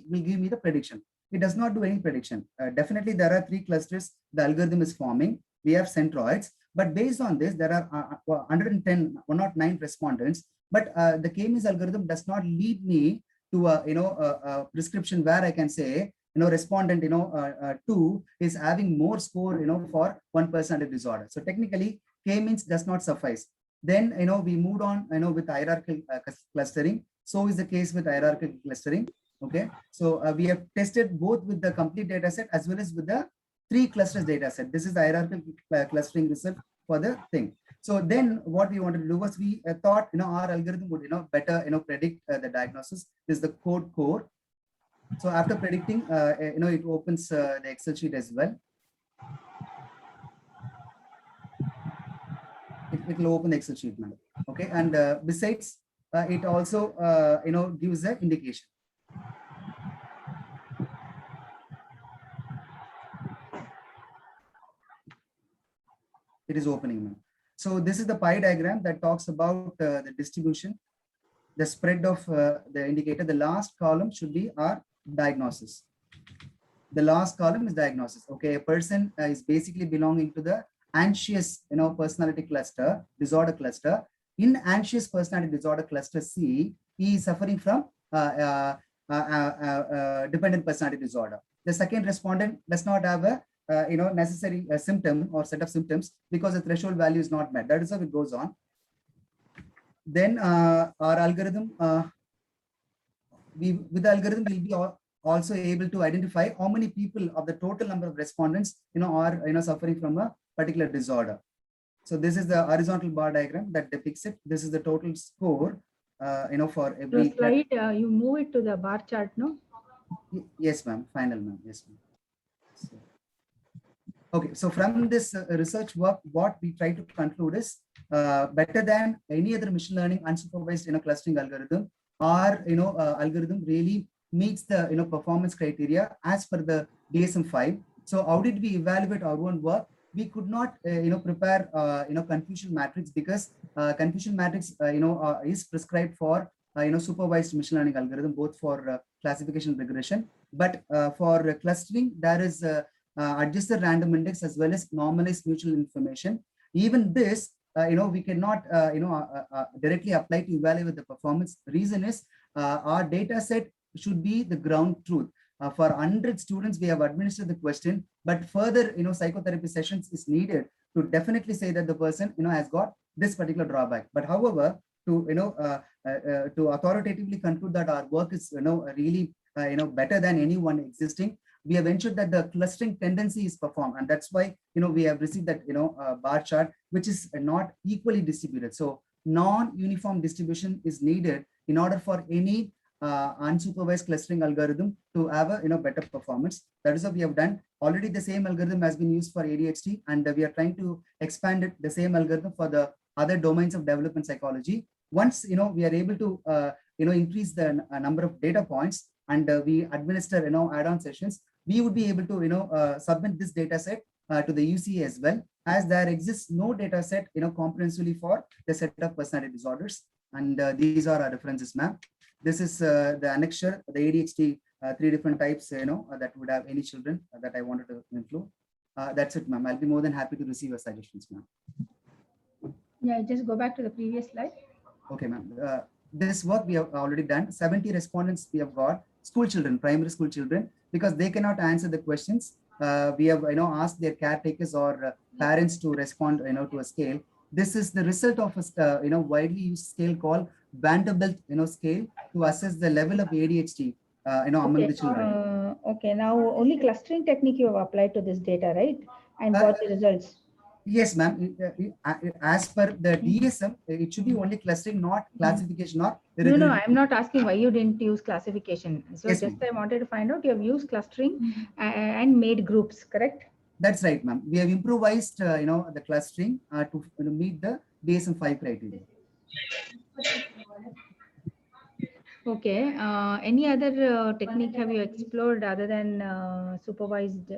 will give me the prediction. It does not do any prediction. Definitely, there are 3 clusters the algorithm is forming. We have centroids, but based on this, there are 109 respondents. But the K-means algorithm does not lead me to a prescription where I can say, respondent 2 is having more score for one personality disorder. So technically, K-means does not suffice. Then we moved on with hierarchical clustering. So is the case with hierarchical clustering. Okay, so we have tested both with the complete data set as well as with the 3 clusters data set. This is the hierarchical clustering result for the thing. So then what we wanted to do was we thought our algorithm would better predict the diagnosis. This is the code core. So after predicting, it opens the Excel sheet as well. It will open the Excel sheet, man. Okay, and besides, it also gives an indication. It is opening now. So this is the pie diagram that talks about the distribution, the spread of the indicator. The last column should be our diagnosis. The last column is diagnosis. Okay, a person is basically belonging to the anxious, personality cluster, disorder cluster. In anxious personality disorder cluster C, he is suffering from dependent personality disorder. The second respondent does not have a necessary symptom or set of symptoms because the threshold value is not met. That is how it goes on. Then our algorithm, with the algorithm, will be also able to identify how many people of the total number of respondents, are suffering from a particular disorder. So this is the horizontal bar diagram that depicts it. This is the total score, for every slide. You move it to the bar chart, no? Yes, ma'am. Final, ma'am. Yes, ma'am. So, okay, so from this research work, what we try to conclude is better than any other machine learning unsupervised clustering algorithm, our algorithm really meets the performance criteria as per the DSM-5. So how did we evaluate our own work? We could not prepare confusion matrix because confusion matrix is prescribed for supervised machine learning algorithm, both for classification and regression. But for clustering, there is adjusted random index as well as normalized mutual information. Even this, we cannot, directly apply to evaluate the performance. The reason is our data set should be the ground truth. For 100 students, we have administered the question, but further, psychotherapy sessions is needed to definitely say that the person, has got this particular drawback. But however, to authoritatively conclude that our work is, really, better than anyone existing, we have ensured that the clustering tendency is performed, and that's why we have received that bar chart, which is not equally distributed. So non-uniform distribution is needed in order for any unsupervised clustering algorithm to have a better performance. That is what we have done. Already the same algorithm has been used for ADHD, and we are trying to expand it, the same algorithm, for the other domains of development psychology. Once we are able to increase the number of data points and we administer add-on sessions, we would be able to submit this data set to the UCA as well, as there exists no data set comprehensively for the set of personality disorders. And these are our references, ma'am. This is the annexure, the ADHD, 3 different types, that would have any children that I wanted to include. That's it, ma'am. I'll be more than happy to receive your suggestions, ma'am. Yeah, just go back to the previous slide. Okay, ma'am. This work we have already done. 70 respondents we have got, school children, primary school children, because they cannot answer the questions. We have asked their caretakers or parents to respond to a scale. This is the result of a widely used scale called Vanderbilt scale to assess the level of ADHD among the children. Okay, now only clustering technique you have applied to this data, right? And got the results. Yes, ma'am. As per the DSM, it should be only clustering, not classification or No, I'm not asking why you didn't use classification. So yes, just I wanted to find out, you have used clustering and made groups, correct? That's right, ma'am. We have improvised, the clustering to meet the DSM-5 criteria. Okay. Any other technique have you explored other than unsupervised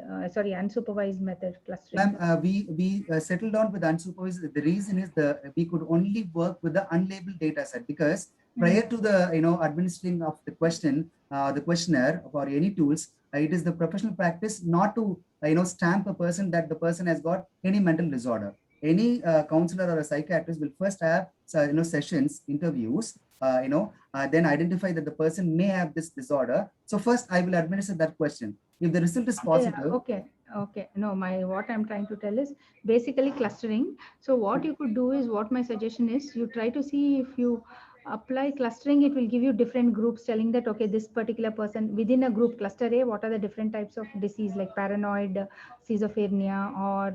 method clustering? Ma'am, we settled down with unsupervised. The reason is we could only work with the unlabeled data set because prior to the administering of the question, the questionnaire or any tools, it is the professional practice not to stamp a person that the person has got any mental disorder. Any counselor or a psychiatrist will first have sessions, interviews, then identify that the person may have this disorder. So first I will administer that question. If the result is positive. Okay. No, what I'm trying to tell is basically clustering. So what you could do is, what my suggestion is, you try to see if you apply clustering, it will give you different groups telling that, okay, this particular person within a group, cluster A, what are the different types of disease like paranoid schizophrenia, or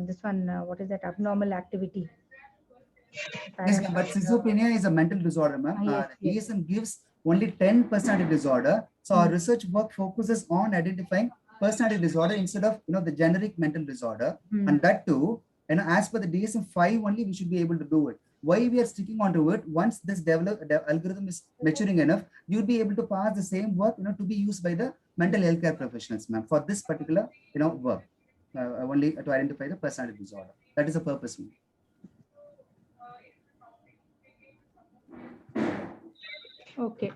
this one, what is that, abnormal activity. Yes, but schizophrenia is a mental disorder, ma'am. The DSM gives only 10 personality disorder. So our research work focuses on identifying personality disorder instead of the generic mental disorder. And that too, as per the DSM-5 only, we should be able to do it. Why we are sticking on to it? Once this algorithm is maturing enough, you'll be able to pass the same work to be used by the mental health care professionals, ma'am, for this particular work, only to identify the personality disorder. That is the purpose, ma'am. Okay.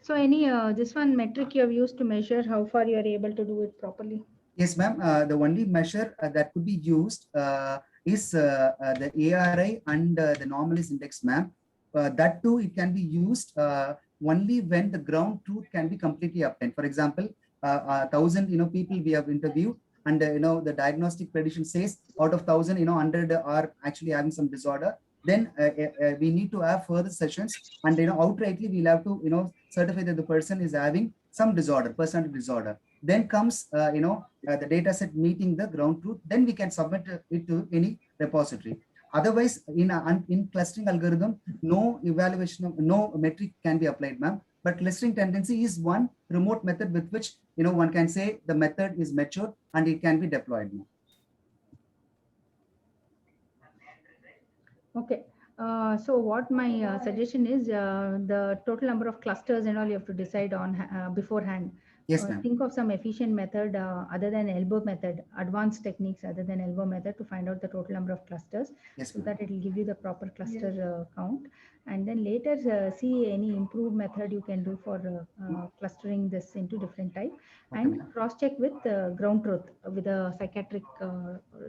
So any this one metric you have used to measure how far you are able to do it properly? Yes, ma'am. The only measure that could be used is the ARI and the normalcy index, ma'am. That too, it can be used only when the ground truth can be completely obtained. For example, 1,000 people we have interviewed, and the diagnostic prediction says out of 1,000 100 are actually having some disorder. Then we need to have further sessions, and outrightly we'll have to certify that the person is having some disorder, personality disorder. Then comes the data set meeting the ground truth. Then we can submit it to any repository. Otherwise, in clustering algorithm, no evaluation, no metric can be applied, ma'am. But clustering tendency is one remote method with which one can say the method is matured and it can be deployed, ma'am. Okay. So what my suggestion is, the total number of clusters and all you have to decide on beforehand. Yes, ma'am. Think of some efficient method other than elbow method, advanced techniques other than elbow method to find out the total number of clusters. Yes, so that it will give you the proper cluster count. And then later see any improved method you can do for clustering this into different type, and cross-check with ground truth with a psychiatric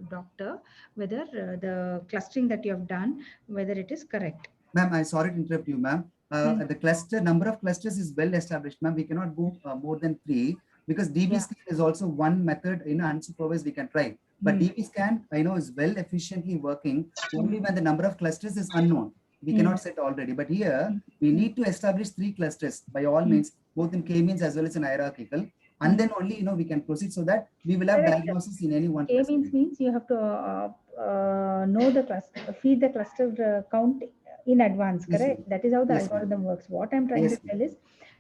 doctor whether the clustering that you have done, whether it is correct. Ma'am, I'm sorry to interrupt you, ma'am. The number of clusters is well established, ma'am. We cannot go more than 3 because DB scan is also one method unsupervised we can try. But DB scan, is well efficiently working only when the number of clusters is unknown. We cannot set already. But here we need to establish 3 clusters by all means, both in K-means as well as in hierarchical. And then only we can proceed so that we will have diagnosis in any one. K-means means you have to know the cluster, feed the cluster count in advance, correct? That is how the algorithm works. What I'm trying to tell is,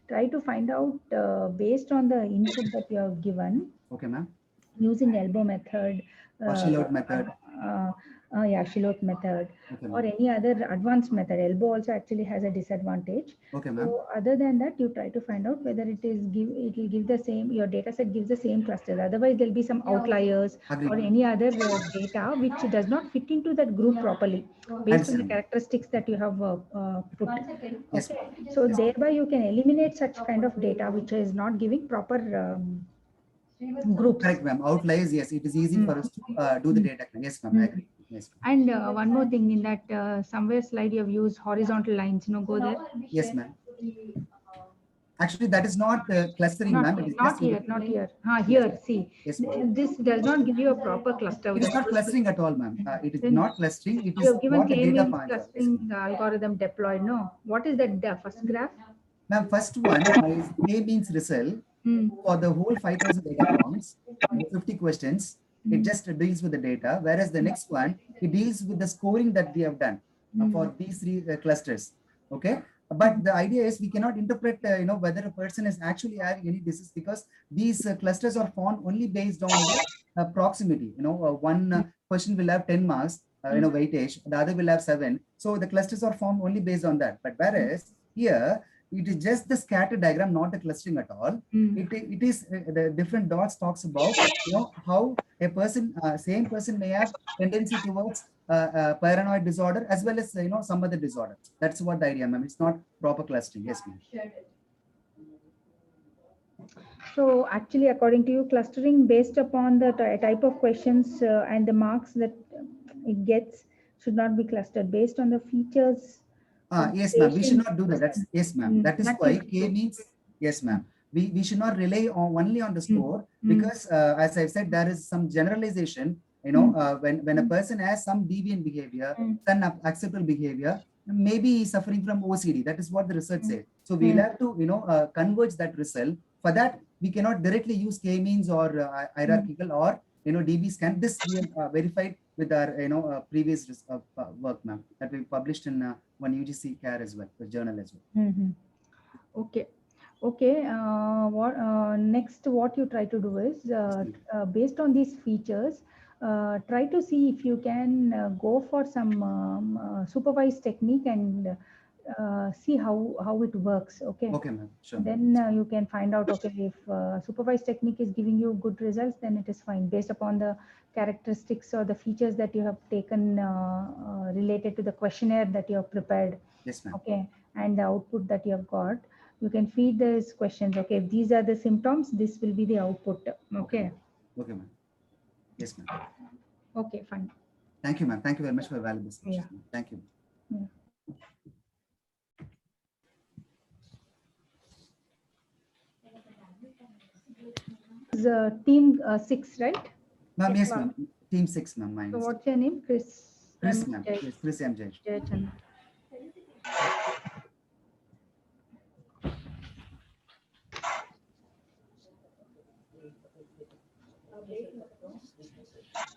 try to find out based on the input that you have given. Okay, ma'am. Using elbow method, Shillot method. Shillot method, or any other advanced method. Elbow also actually has a disadvantage. Okay, ma'am. So other than that, you try to find out whether it will give the same, your data set gives the same clusters. Otherwise, there'll be some outliers or any other data which does not fit into that group properly based on the characteristics that you have put. Yes. Okay. So thereby you can eliminate such kind of data which is not giving proper groups. Correct, ma'am. Outliers, yes, it is easy for us to do the data. Yes, ma'am. I agree. Yes. And one more thing, in that somewhere slide you have used horizontal lines. Go there. Yes, ma'am. Actually, that is not clustering, ma'am. Not here. Here, see. Yes, this does not give you a proper cluster. It is not clustering at all, ma'am. It is not clustering. It is you have given what the data point. Clustering algorithm deployed. No. What is that first graph? Ma'am, first one is K-means result for the whole 5,000 data points, 50 questions. It just deals with the data, whereas the next one, it deals with the scoring that we have done for these 3 clusters. Okay. But the idea is we cannot interpret, whether a person is actually having any disease, because these clusters are formed only based on the proximity. One question will have 10 marks, weightage, the other will have 7. So the clusters are formed only based on that. But whereas here, it is just the scatter diagram, not the clustering at all. It is the different dots talks about, you know, how a person, same person may have tendency towards paranoid disorder as well as, you know, some other disorder. That's what the idea, ma'am. It's not proper clustering. Yes, ma'am. So actually, according to you, clustering based upon the type of questions and the marks that it gets should not be clustered based on the features. Yes, ma'am. We should not do that. That's, yes, ma'am. That is That why you K means, yes, ma'am. We should not rely on only on the score, Mm. because as I said, there is some generalization. You know, when a person has some deviant behavior, some acceptable behavior, maybe he's suffering from OCD. That is what the research says. So we'll have to, you know, converge that result. For that, we cannot directly use K means or hierarchical or, you know, DB scan. This we have verified with our, you know, previous work, ma'am, that we published in one UGC CARE as well, the journal as well. Okay. Okay. What next? What you try to do is based on these features, try to see if you can go for some supervised technique and see how it works. Okay. Okay, ma'am. Sure. Then you can find out, okay, if supervised technique is giving you good results, then it is fine based upon the characteristics or the features that you have taken related to the questionnaire that you have prepared. Yes, ma'am. Okay, and the output that you have got, you can feed these questions. Okay, if these are the symptoms, this will be the output. Okay. Okay, ma'am. Yes, ma'am. Okay, fine. Thank you, ma'am. Thank you very much for your valuable suggestions. Yeah. Thank you. Yeah. Team 6, right? Ma'am, yes, ma'am. Team 6, ma'am. Mine. So what's your name? Chris. Chris, ma'am. Yes, Chris M. Jay. Jayachandra.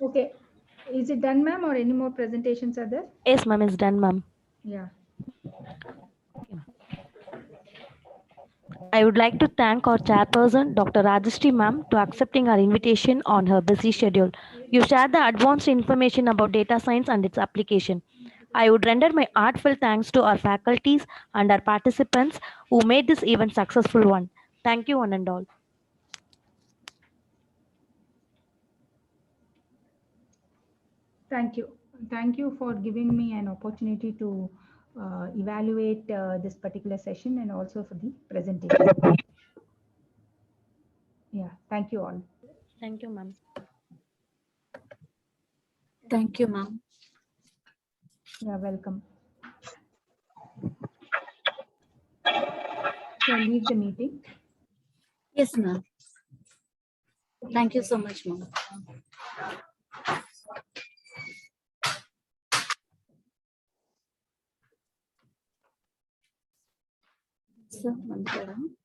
Okay. Is it done, ma'am, or any more presentations are there? Yes, ma'am, it's done, ma'am. Yeah. I would like to thank our chairperson, Dr. Rajashri ma'am, to accepting our invitation on her busy schedule. You shared the advanced information about data science and its application. I would render my heartfelt thanks to our faculties and our participants who made this event successful one. Thank you, one and all. Thank you. Thank you for giving me an opportunity to evaluate this particular session and also for the presentation. Yeah, thank you all. Thank you, ma'am. Thank you, ma'am. Yeah, welcome. So leave the meeting. Yes, ma'am. Thank you so much, ma'am. Sir, madam.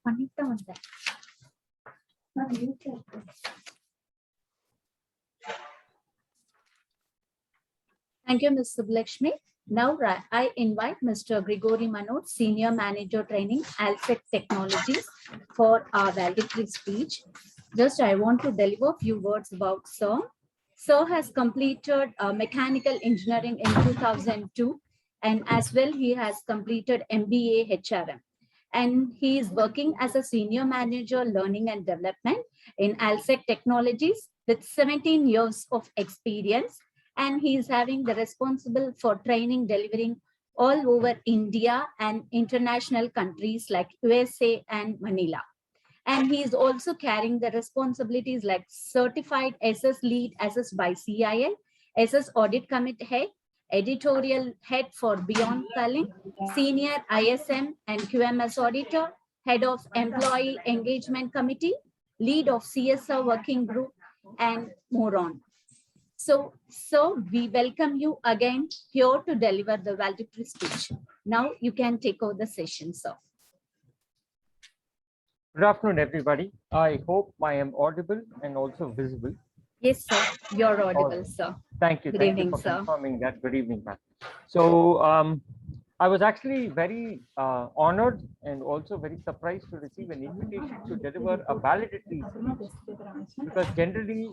பண்ணிட்டு வந்தேன். Thank you, Ms. Sublakshmi. Now I invite Mr. Grigory Manoj, Senior Manager Training, ALSEC Technologies, for our valedictory speech. Just I want to deliver a few words about Sir. Sir has completed mechanical engineering in 2002, and as well he has completed MBA HRM. And he is working as a Senior Manager Learning and Development in ALSEC Technologies with 17 years of experience. And he is having the responsible for training, delivering all over India and international countries like USA and Manila. And he is also carrying the responsibilities like certified SS lead assessed by CIL, SS audit committee head, editorial head for Beyond Calling, senior ISM and QMS auditor, head of employee engagement committee, lead of CSR working group, and more on. So we welcome you again here to deliver the valedictory speech. Now you can take over the session, sir. Good afternoon, everybody. I hope I am audible and also visible. Yes, sir. You're All audible, right. sir. Thank you. Good Thank you evening, for sir. confirming that. Good evening, ma'am. So I was actually very honored and also very surprised to receive an invitation to deliver a valedictory speech, because generally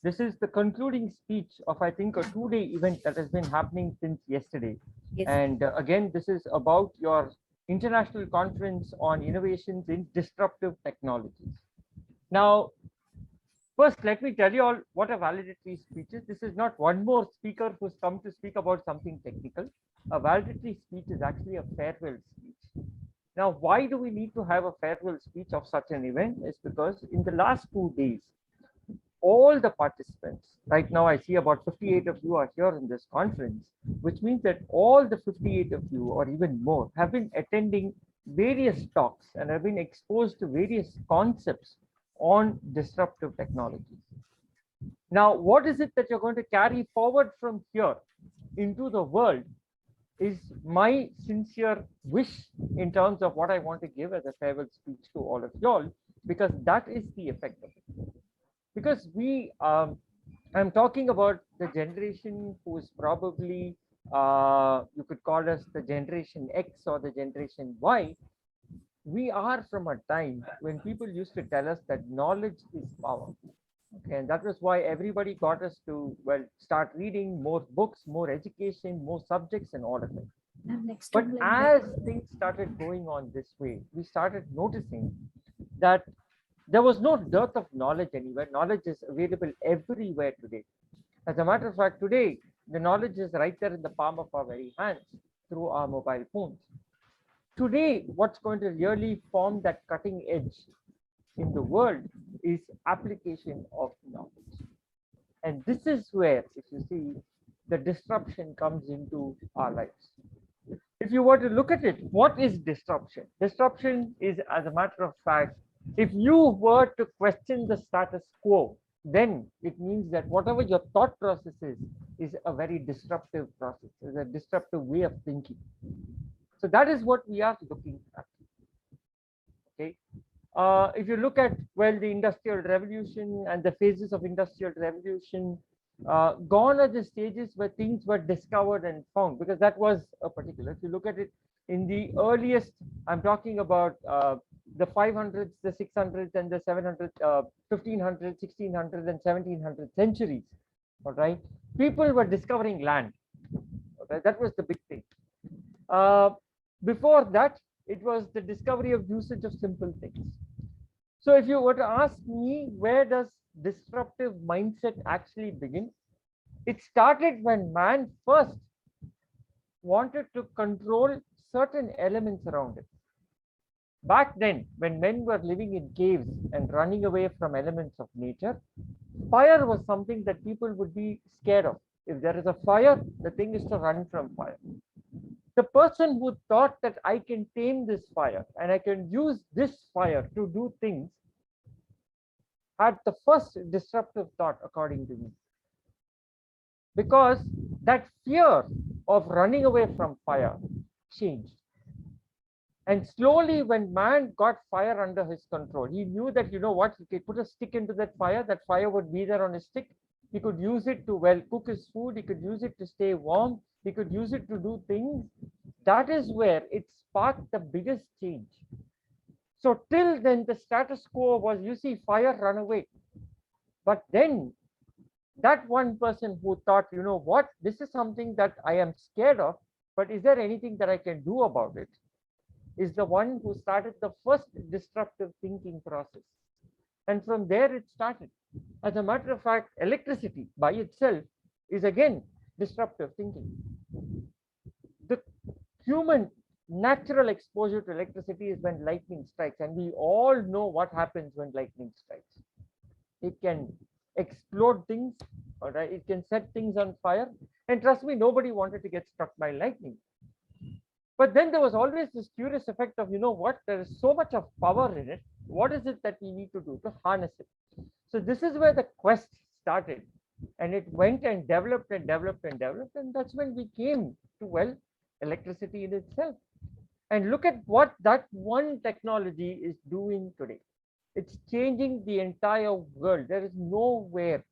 this is the concluding speech of, I think, a 2-day event that has been happening since yesterday. Yes. And again, this is about your international conference on innovations in disruptive technologies. Now, first, let me tell you all what a valedictory speech is. This is not one more speaker who's come to speak about something technical. A valedictory speech is actually a farewell speech. Now, why do we need to have a farewell speech of such an event? Is because in the last 2 days, all the participants, right now I see about 58 of you are here in this conference, which means that all the 58 of you or even more have been attending various talks and have been exposed to various concepts on disruptive technologies. Now, what is it that you're going to carry forward from here into the world is my sincere wish in terms of what I want to give as a farewell speech to all of y'all, because that is the effect of it. Because I'm talking about the generation who is probably, you could call us the generation X or the generation Y. We are from a time when people used to tell us that knowledge is power. Okay, and that was why everybody got us to, well, start reading more books, more education, more subjects and all of it. But as things started going on this way, we started noticing that there was no dearth of knowledge anywhere. Knowledge is available everywhere today. As a matter of fact, today, the knowledge is right there in the palm of our very hands through our mobile phones. Today, what's going to really form that cutting edge in the world is application of knowledge. And this is where, if you see, the disruption comes into our lives. If you were to look at it, what is disruption? Disruption is, as a matter of fact, if you were to question the status quo, then it means that whatever your thought process is a very disruptive process, is a disruptive way of thinking. So that is what we are looking at. Okay. If you look at, well, the Industrial Revolution and the phases of Industrial Revolution, gone are the stages where things were discovered and found, because that was a particular. If you look at it in the earliest, I'm talking about the 500s, the 600s, and the 700s, 1500s, 1600s, and 1700 centuries. All right, people were discovering land. Okay, that was the big thing. Before that, it was the discovery of usage of simple things. So if you were to ask me, where does disruptive mindset actually begin? It started when man first wanted to control certain elements around it. Back then, when men were living in caves and running away from elements of nature, fire was something that people would be scared of. If there is a fire, the thing is to run from fire. The person who thought that I can tame this fire and I can use this fire to do things had the first disruptive thought, according to me. Because that fear of running away from fire changed. And slowly, when man got fire under his control, he knew that, you know what, he could put a stick into that fire would be there on his stick. He could use it to, well, cook his food. He could use it to stay warm. He could use it to do things. That is where it sparked the biggest change. So till then, the status quo was, you see, fire, run away. But then that one person who thought, you know what, this is something that I am scared of, but is there anything that I can do about it, is the one who started the first disruptive thinking process. And from there it started. As a matter of fact, electricity by itself is again disruptive thinking. The human natural exposure to electricity is when lightning strikes, and we all know what happens when lightning strikes. It can explode things, all right, it can set things on fire, and trust me, nobody wanted to get struck by lightning. But then there was always this curious effect of, you know what, there is so much of power in it, what is it that we need to do to harness it? So this is where the quest started, and it went and developed and developed and developed, and that's when we came to, well, electricity in itself. And look at what that one technology is doing today. It's changing the entire world. There is nowhere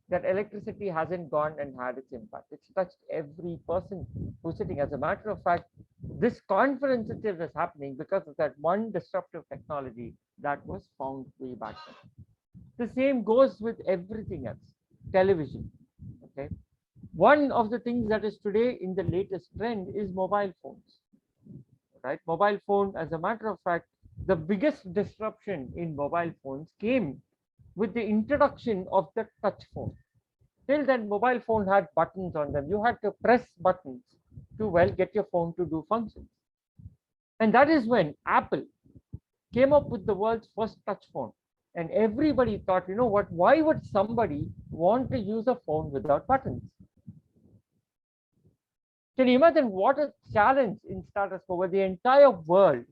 that electricity hasn't gone and had its impact. It's touched every person who's sitting. As a matter of fact, this conference itself is happening because of that one disruptive technology that was found way back then. The same goes with everything else. Television. Okay. One of the things that is today in the latest trend is mobile phones. Right? Mobile phone, as a matter of fact, the biggest disruption in mobile phones came with the introduction of the touch phone. Till then, mobile phone had buttons on them. You had to press buttons to, well, get your phone to do functions. And that is when Apple came up with the world's first touch phone. And everybody thought, you know what, why would somebody want to use a phone without buttons? Can you imagine what a challenge in status quo? The entire world,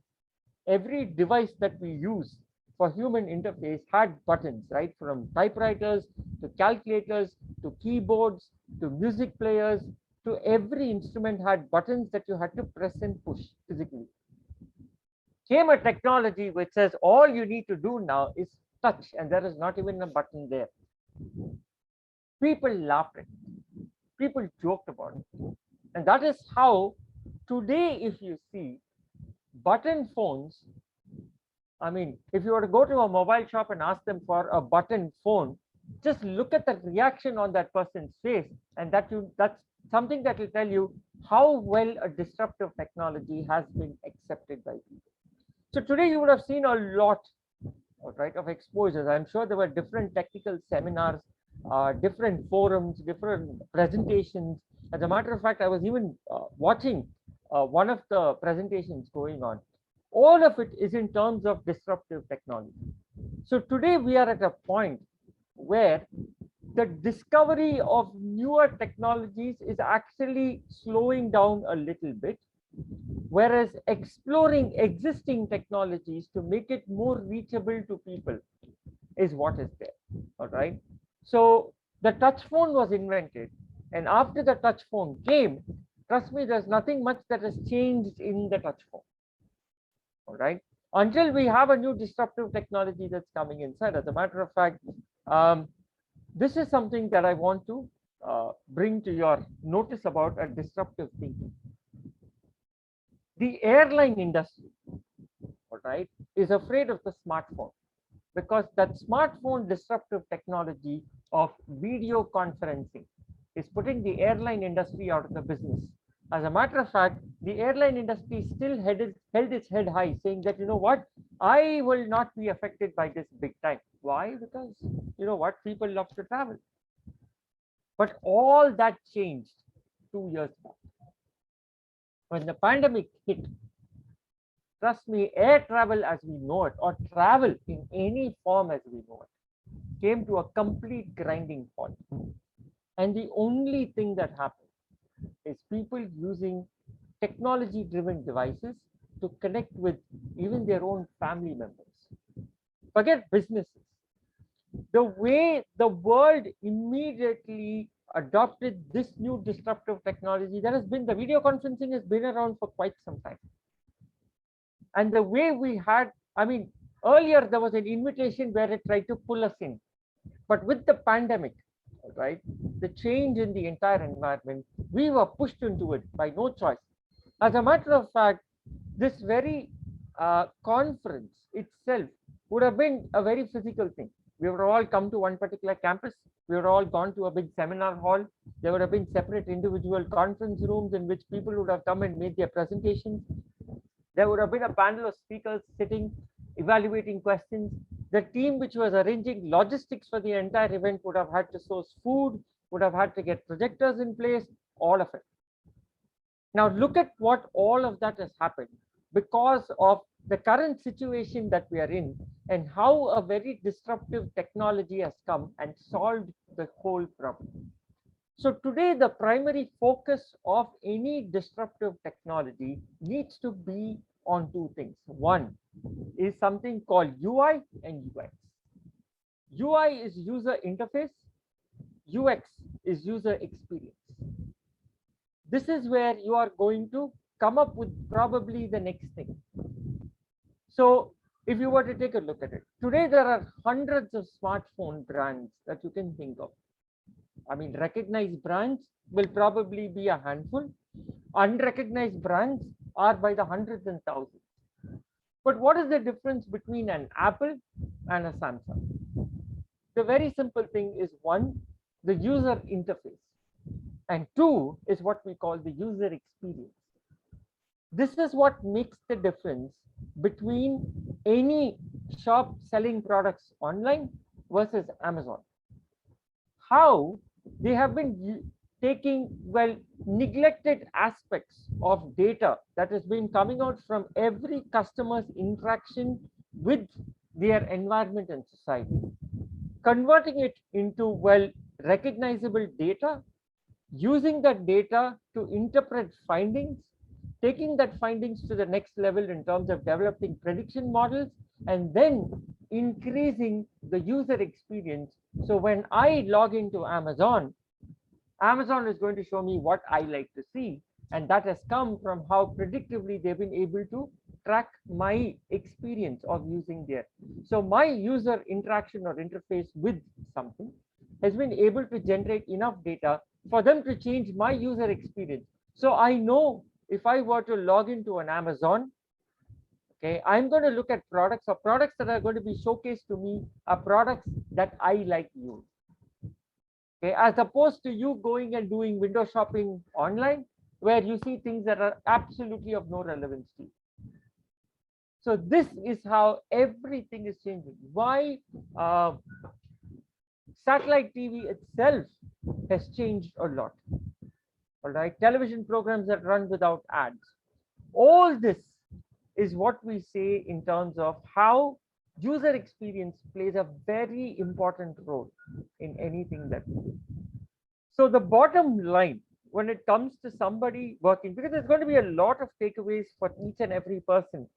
every device that we use for human interface had buttons, right? From typewriters to calculators to keyboards to music players to every instrument had buttons that you had to press and push physically. Came a technology which says all you need to do now is touch, and there is not even a button there. People laughed at it. People joked about it. And that is how today, if you see button phones, I mean, if you were to go to a mobile shop and ask them for a button phone, just look at the reaction on that person's face, and that's something that will tell you how well a disruptive technology has been accepted by people. So today you would have seen a lot, right, of exposures. I'm sure there were different technical seminars, different forums, different presentations. As a matter of fact, I was even watching one of the presentations going on. All of it is in terms of disruptive technology. So today we are at a point where the discovery of newer technologies is actually slowing down a little bit, whereas exploring existing technologies to make it more reachable to people is what is there. All right. So the touch phone was invented, and after the touch phone came, trust me, there's nothing much that has changed in the touch phone. All right, until we have a new disruptive technology that's coming inside. As a matter of fact, this is something that I want to bring to your notice about a disruptive thinking. The airline industry, all right, is afraid of the smartphone because that smartphone disruptive technology of video conferencing is putting the airline industry out of the business. As a matter of fact, the airline industry still held its head high, saying that, you know what, I will not be affected by this big time. Why? Because, you know what, people love to travel. But all that changed 2 years back. When the pandemic hit, trust me, air travel as we know it, or travel in any form as we know it, came to a complete grinding halt. And the only thing that happened is people using technology-driven devices to connect with even their own family members. Forget businesses. The way the world immediately adopted this new disruptive technology, there has been, the video conferencing has been around for quite some time. And the way we had, I mean, earlier there was an invitation where it tried to pull us in. But with the pandemic, right, the change in the entire environment, we were pushed into it by no choice. As a matter of fact, this very conference itself would have been a very physical thing. We would have all come to one particular campus. We would have all gone to a big seminar hall. There would have been separate individual conference rooms in which people would have come and made their presentations. There would have been a panel of speakers sitting, evaluating questions. The team which was arranging logistics for the entire event would have had to source food, would have had to get projectors in place, all of it. Now look at what all of that has happened because of the current situation that we are in and how a very disruptive technology has come and solved the whole problem. So today, the primary focus of any disruptive technology needs to be on two things. One is something called UI and UX. UI is user interface, UX is user experience. This is where you are going to come up with probably the next thing. So if you were to take a look at it, today there are hundreds of smartphone brands that you can think of. I mean, recognized brands will probably be a handful. Unrecognized brands are by the hundreds and thousands. But what is the difference between an Apple and a Samsung? The very simple thing is, one, the user interface, and two is what we call the user experience. This is what makes the difference between any shop selling products online versus Amazon. How they have been taking, well, neglected aspects of data that has been coming out from every customer's interaction with their environment and society, converting it into, well, recognizable data, using that data to interpret findings, taking that findings to the next level in terms of developing prediction models, and then increasing the user experience. So when I log into Amazon, Amazon is going to show me what I like to see. And that has come from how predictively they've been able to track my experience of using there. So my user interaction or interface with something has been able to generate enough data for them to change my user experience. So I know if I were to log into an Amazon, okay, I'm going to look at products, or products that are going to be showcased to me are products that I like use. Okay, as opposed to you going and doing window shopping online, where you see things that are absolutely of no relevance to you. So this is how everything is changing. Why satellite TV itself has changed a lot. All right, television programs that run without ads. All this is what we say in terms of how user experience plays a very important role in anything that we do. So the bottom line, when it comes to somebody working, because there's going to be a lot of takeaways for each and every person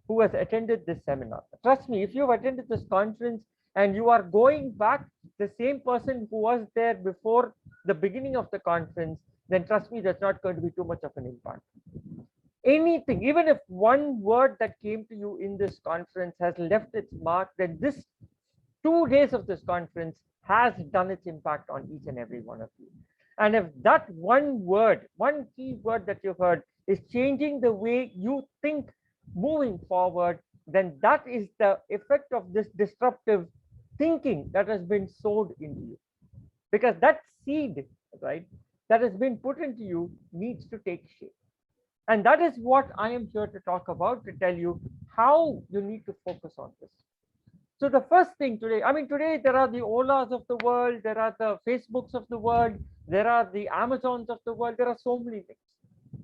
who has attended this seminar. Trust me, if you've attended this conference and you are going back the same person who was there before the beginning of the conference, then trust me, that's not going to be too much of an impact. Anything, even if one word that came to you in this conference has left its mark, then this 2 days of this conference has done its impact on each and every one of you. And if that one word, one key word that you've heard is changing the way you think moving forward, then that is the effect of this disruptive thinking that has been sowed into you. Because that seed, right, that has been put into you needs to take shape. And that is what I am here to talk about, to tell you how you need to focus on this. So the first thing today, I mean, today there are the Olas of the world, there are the Facebooks of the world, there are the Amazons of the world, there are so many things,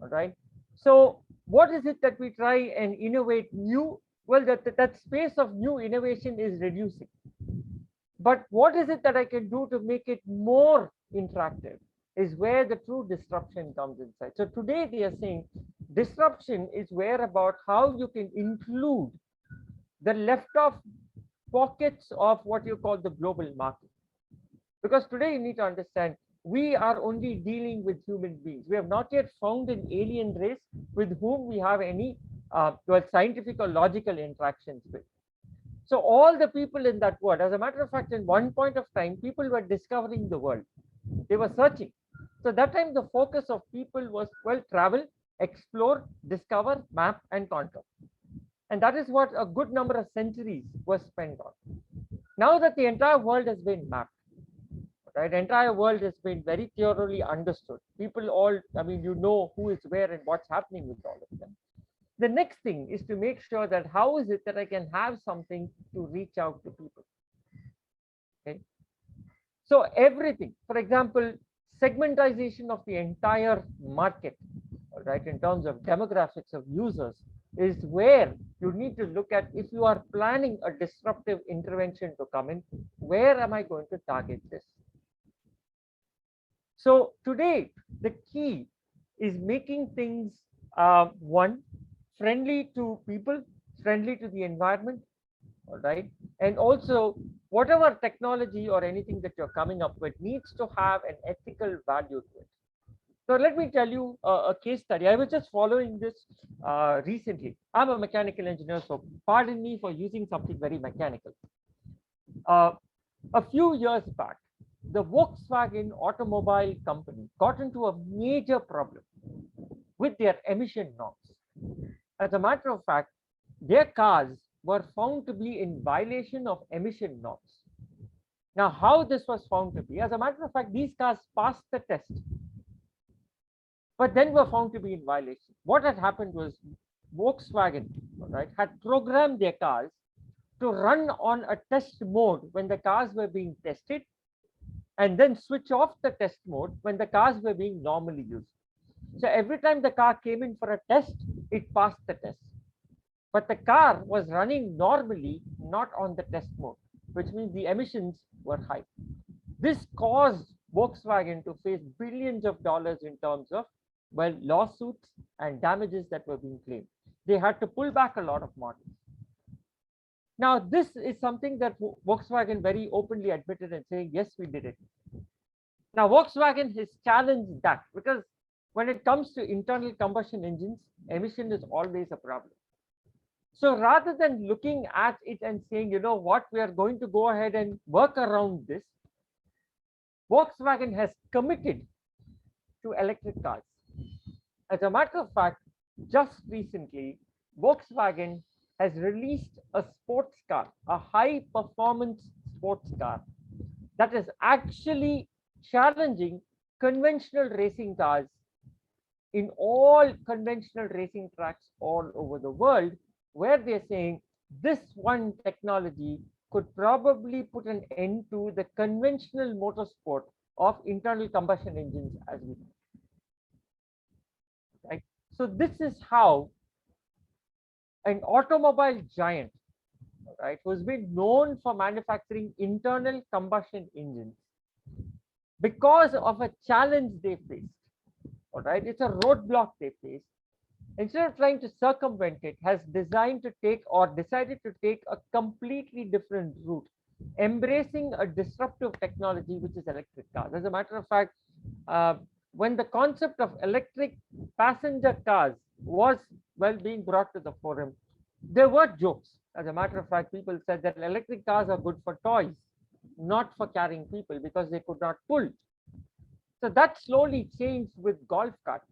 all right? So what is it that we try and innovate new? Well, that space of new innovation is reducing. But what is it that I can do to make it more interactive is where the true disruption comes inside. So today they are saying disruption is where about how you can include the left off pockets of what you call the global market. Because today you need to understand, we are only dealing with human beings. We have not yet found an alien race with whom we have any scientific or logical interactions with. So all the people in that world, as a matter of fact, in one point of time, people were discovering the world. They were searching. So that time the focus of people was, well, travel, explore, discover, map, and conquer. And that is what a good number of centuries was spent on. Now that the entire world has been mapped, right, the entire world has been very thoroughly understood. People all, I mean, you know who is where and what's happening with all of them. The next thing is to make sure that how is it that I can have something to reach out to people. Okay. So everything, for example, segmentization of the entire market, right, in terms of demographics of users, is where you need to look at, if you are planning a disruptive intervention to come in, where am I going to target this? So today, the key is making things, one, friendly to people, friendly to the environment, all right? And also, whatever technology or anything that you're coming up with needs to have an ethical value to it. So let me tell you a case study. I was just following this recently. I'm a mechanical engineer, so pardon me for using something very mechanical. A few years back, the Volkswagen automobile company got into a major problem with their emission norms. As a matter of fact, their cars were found to be in violation of emission norms. Now, how this was found to be, as a matter of fact, these cars passed the test, but then were found to be in violation. What had happened was Volkswagen, right, had programmed their cars to run on a test mode when the cars were being tested, and then switch off the test mode when the cars were being normally used. So every time the car came in for a test, it passed the test. But the car was running normally, not on the test mode, which means the emissions were high. This caused Volkswagen to face billions of dollars in terms of, well, lawsuits and damages that were being claimed. They had to pull back a lot of models. Now, this is something that Volkswagen very openly admitted and saying, yes, we did it. Now, Volkswagen has challenged that, because when it comes to internal combustion engines, emission is always a problem. So rather than looking at it and saying, you know what, we are going to go ahead and work around this, Volkswagen has committed to electric cars. As a matter of fact, just recently, Volkswagen has released a sports car, a high performance sports car that is actually challenging conventional racing cars in all conventional racing tracks all over the world, where they're saying this one technology could probably put an end to the conventional motorsport of internal combustion engines as we know. Right? So this is how an automobile giant, right, who's been known for manufacturing internal combustion engines, because of a challenge they faced, all right, it's a roadblock they faced, instead of trying to circumvent it, has decided to take a completely different route, embracing a disruptive technology, which is electric cars. As a matter of fact, when the concept of electric passenger cars was, well, being brought to the forum, there were jokes. As a matter of fact, people said that electric cars are good for toys, not for carrying people, because they could not pull. So that slowly changed with golf carts,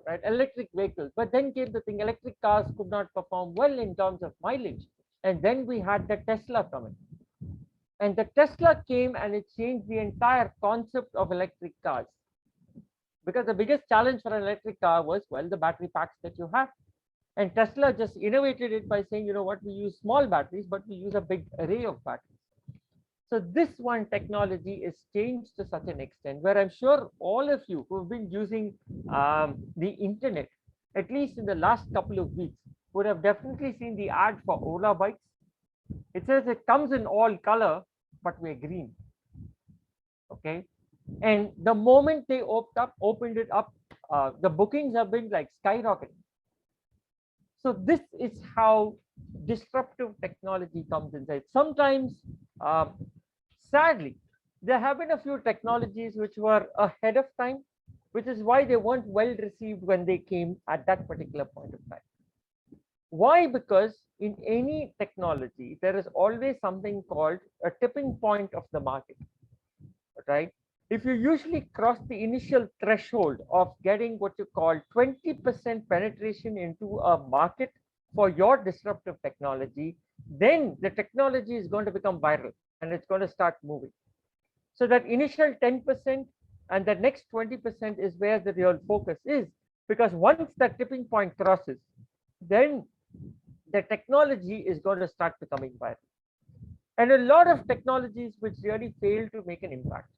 right? Electric vehicles. But then came the thing, electric cars could not perform well in terms of mileage. And then we had the Tesla coming. And the Tesla came and it changed the entire concept of electric cars. Because the biggest challenge for an electric car was, well, the battery packs that you have. And Tesla just innovated it by saying, you know what, we use small batteries, but we use a big array of batteries. So this one technology is changed to such an extent where I'm sure all of you who have been using the internet, at least in the last couple of weeks, would have definitely seen the ad for Ola bikes. It says it comes in all color, but we're green. Okay. And the moment they opened it up, the bookings have been like skyrocketing. So this is how disruptive technology comes inside. Sometimes, sadly, there have been a few technologies which were ahead of time, which is why they weren't well received when they came at that particular point of time. Why? Because in any technology, there is always something called a tipping point of the market, right? If you usually cross the initial threshold of getting what you call 20% penetration into a market for your disruptive technology, then the technology is going to become viral and it's going to start moving. So that initial 10% and the next 20% is where the real focus is, because once that tipping point crosses, then the technology is going to start becoming viral. And a lot of technologies which really fail to make an impact,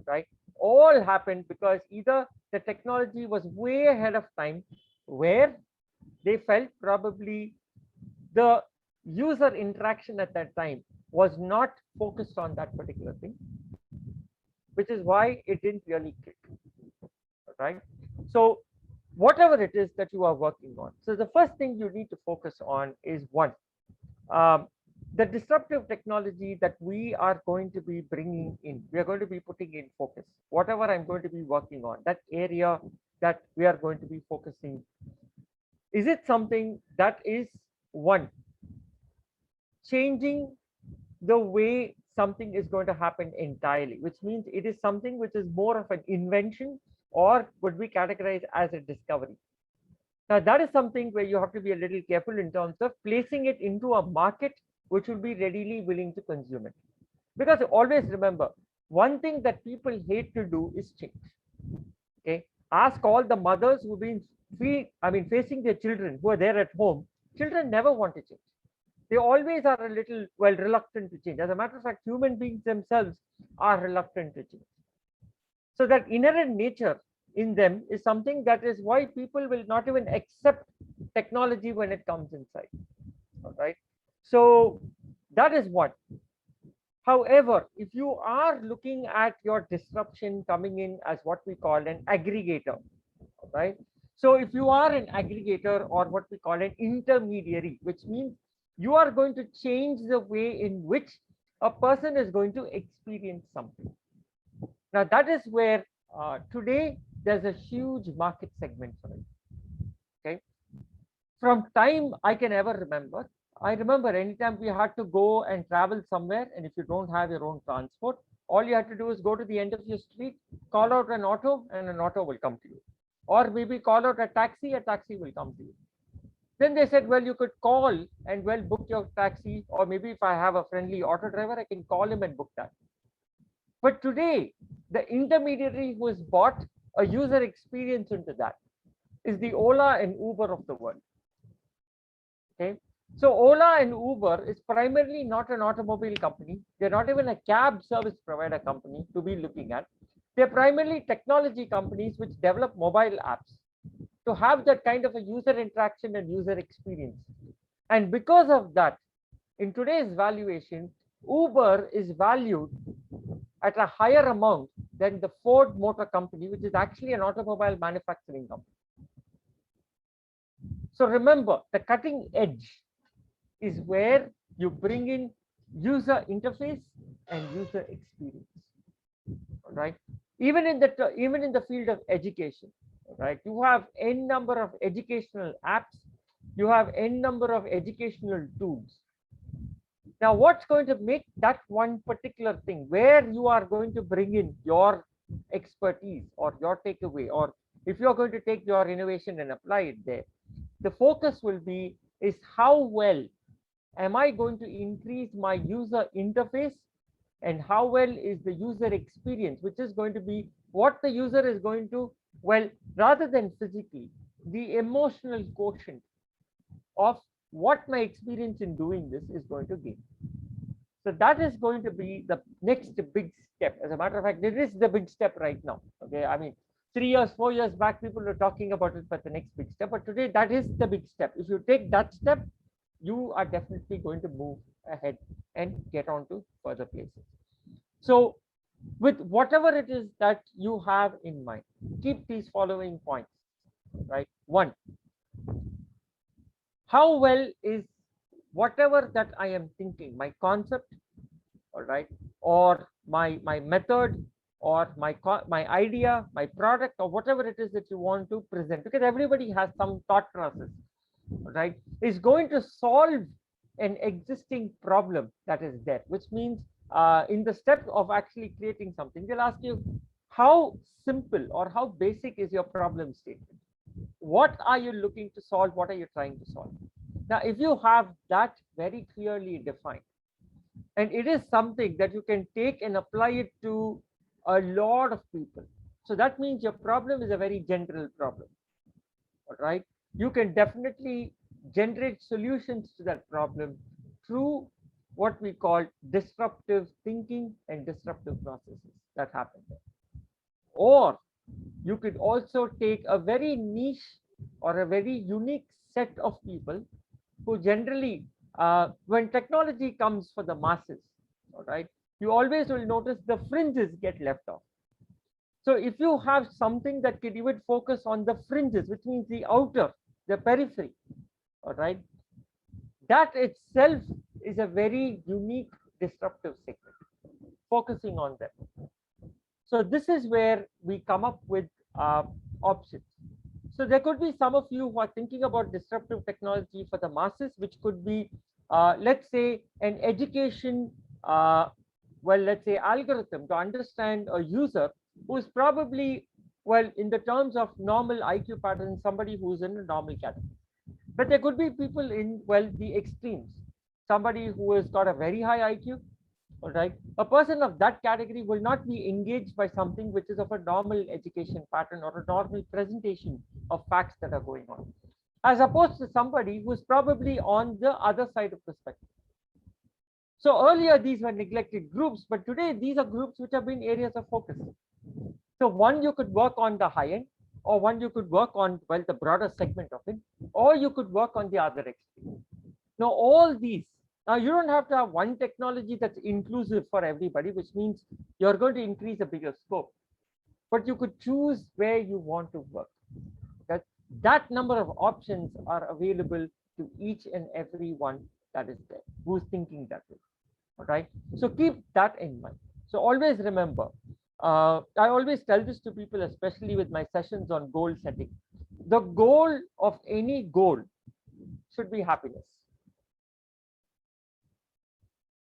right, all happened because either the technology was way ahead of time, where they felt probably the user interaction at that time was not focused on that particular thing, which is why it didn't really click, right? So whatever it is that you are working on, so the first thing you need to focus on is one, the disruptive technology that we are going to be bringing in, we are going to be putting in focus, whatever I'm going to be working on, that area that we are going to be focusing, is it something that is one, changing the way something is going to happen entirely, which means it is something which is more of an invention or would be categorized as a discovery. Now, that is something where you have to be a little careful in terms of placing it into a market which will be readily willing to consume it. Because always remember, one thing that people hate to do is change. Okay, ask all the mothers who've been facing their children who are there at home. Children never want to change. They always are a little, well, reluctant to change. As a matter of fact, human beings themselves are reluctant to change. So that inherent nature in them is something that is why people will not even accept technology when it comes inside. All right. So that is what. However, if you are looking at your disruption coming in as what we call an aggregator, right? So if you are an aggregator or what we call an intermediary, which means you are going to change the way in which a person is going to experience something. Now that is where today there's a huge market segment for it. Okay. From time I can ever remember, I remember anytime we had to go and travel somewhere, and if you don't have your own transport, all you had to do is go to the end of your street, call out an auto, and an auto will come to you. Or maybe call out a taxi will come to you. Then they said, well, you could call and well book your taxi, or maybe if I have a friendly auto driver, I can call him and book that. But today, the intermediary who has bought a user experience into that is the Ola and Uber of the world. Okay. So Ola and Uber is primarily not an automobile company. They're not even a cab service provider company to be looking at. They're primarily technology companies which develop mobile apps to have that kind of a user interaction and user experience. And because of that, in today's valuation, Uber is valued at a higher amount than the Ford Motor Company, which is actually an automobile manufacturing company. So remember, the cutting edge is where you bring in user interface and user experience. All right. Even in the field of education, right? You have n number of educational apps. You have n number of educational tools. Now, what's going to make that one particular thing where you are going to bring in your expertise or your takeaway, or if you're going to take your innovation and apply it there, the focus will be is how well am I going to increase my user interface, and how well is the user experience, which is going to be what the user is going to, well, rather than physically, the emotional quotient of what my experience in doing this is going to gain. So that is going to be the next big step. As a matter of fact, it is the big step right now. Okay, I mean, 3 years, 4 years back, people were talking about it, but the next big step. But today, that is the big step. If you take that step, you are definitely going to move ahead and get on to further places. So with whatever it is that you have in mind, keep these following points, right? 1, how well is whatever that I am thinking, my concept, all right, or my method, or my idea, my product, or whatever it is that you want to present, because everybody has some thought process, right, is going to solve an existing problem that is there, which means in the step of actually creating something, they'll ask you how simple or how basic is your problem statement. What are you looking to solve? What are you trying to solve? Now, if you have that very clearly defined, and it is something that you can take and apply it to a lot of people, so that means your problem is a very general problem. All right, you can definitely generate solutions to that problem through what we call disruptive thinking and disruptive processes that happen there. Or you could also take a very niche or a very unique set of people who generally, when technology comes for the masses, all right, you always will notice the fringes get left off. So if you have something that can even focus on the fringes, which means the outer, the periphery, all right, that itself is a very unique disruptive segment, focusing on them. So this is where we come up with options. So there could be some of you who are thinking about disruptive technology for the masses, which could be, let's say, an education, well, let's say, algorithm to understand a user who is probably, well, in the terms of normal IQ pattern, somebody who's in a normal category. But there could be people in, well, the extremes, somebody who has got a very high IQ. All right, a person of that category will not be engaged by something which is of a normal education pattern or a normal presentation of facts that are going on, as opposed to somebody who's probably on the other side of the spectrum. So earlier these were neglected groups, but today these are groups which have been areas of focus. So one, you could work on the high end, or one you could work on, well, the broader segment of it, or you could work on the other extreme. Now all these, now you don't have to have one technology that's inclusive for everybody, which means you're going to increase a bigger scope, but you could choose where you want to work. That number of options are available to each and every one that is there, who's thinking that way. All right, so keep that in mind. So always remember, I always tell this to people, especially with my sessions on goal setting. The goal of any goal should be happiness.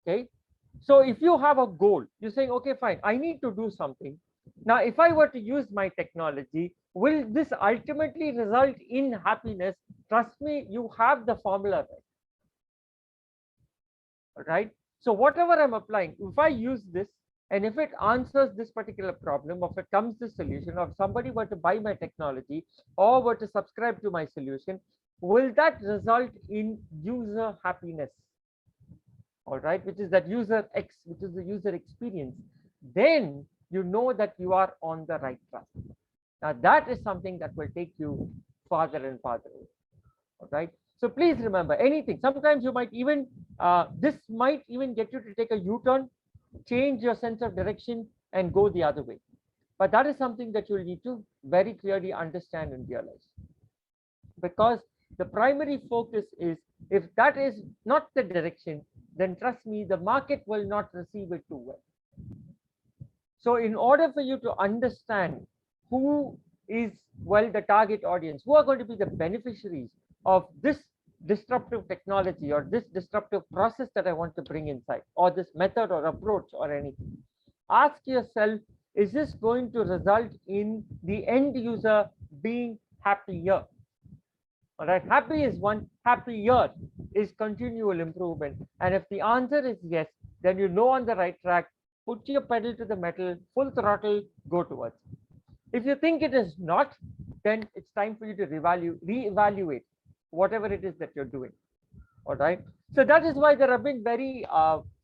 Okay, so if you have a goal, you're saying, okay, fine, I need to do something. Now, if I were to use my technology, will this ultimately result in happiness? Trust me, you have the formula right. All right, so whatever I'm applying, if I use this, and if it answers this particular problem, or if it comes to solution, or if somebody were to buy my technology or were to subscribe to my solution, will that result in user happiness? All right, which is that user X, which is the user experience, then you know that you are on the right track. Now that is something that will take you farther and farther. All right, so please remember, anything, sometimes you might even, this might even get you to take a U-turn, change your sense of direction and go the other way. But that is something that you'll need to very clearly understand and realize. Because the primary focus is, if that is not the direction, then trust me, the market will not receive it too well. So in order for you to understand who is, well, the target audience, who are going to be the beneficiaries of this disruptive technology or this disruptive process that I want to bring inside, or this method or approach or anything, ask yourself, is this going to result in the end user being happier? All right, happy is one, happier is continual improvement. And if the answer is yes, then you know on the right track, put your pedal to the metal, full throttle, go towards it. If you think it is not, then it's time for you to reevaluate whatever it is that you're doing. All right, so that is why there have been very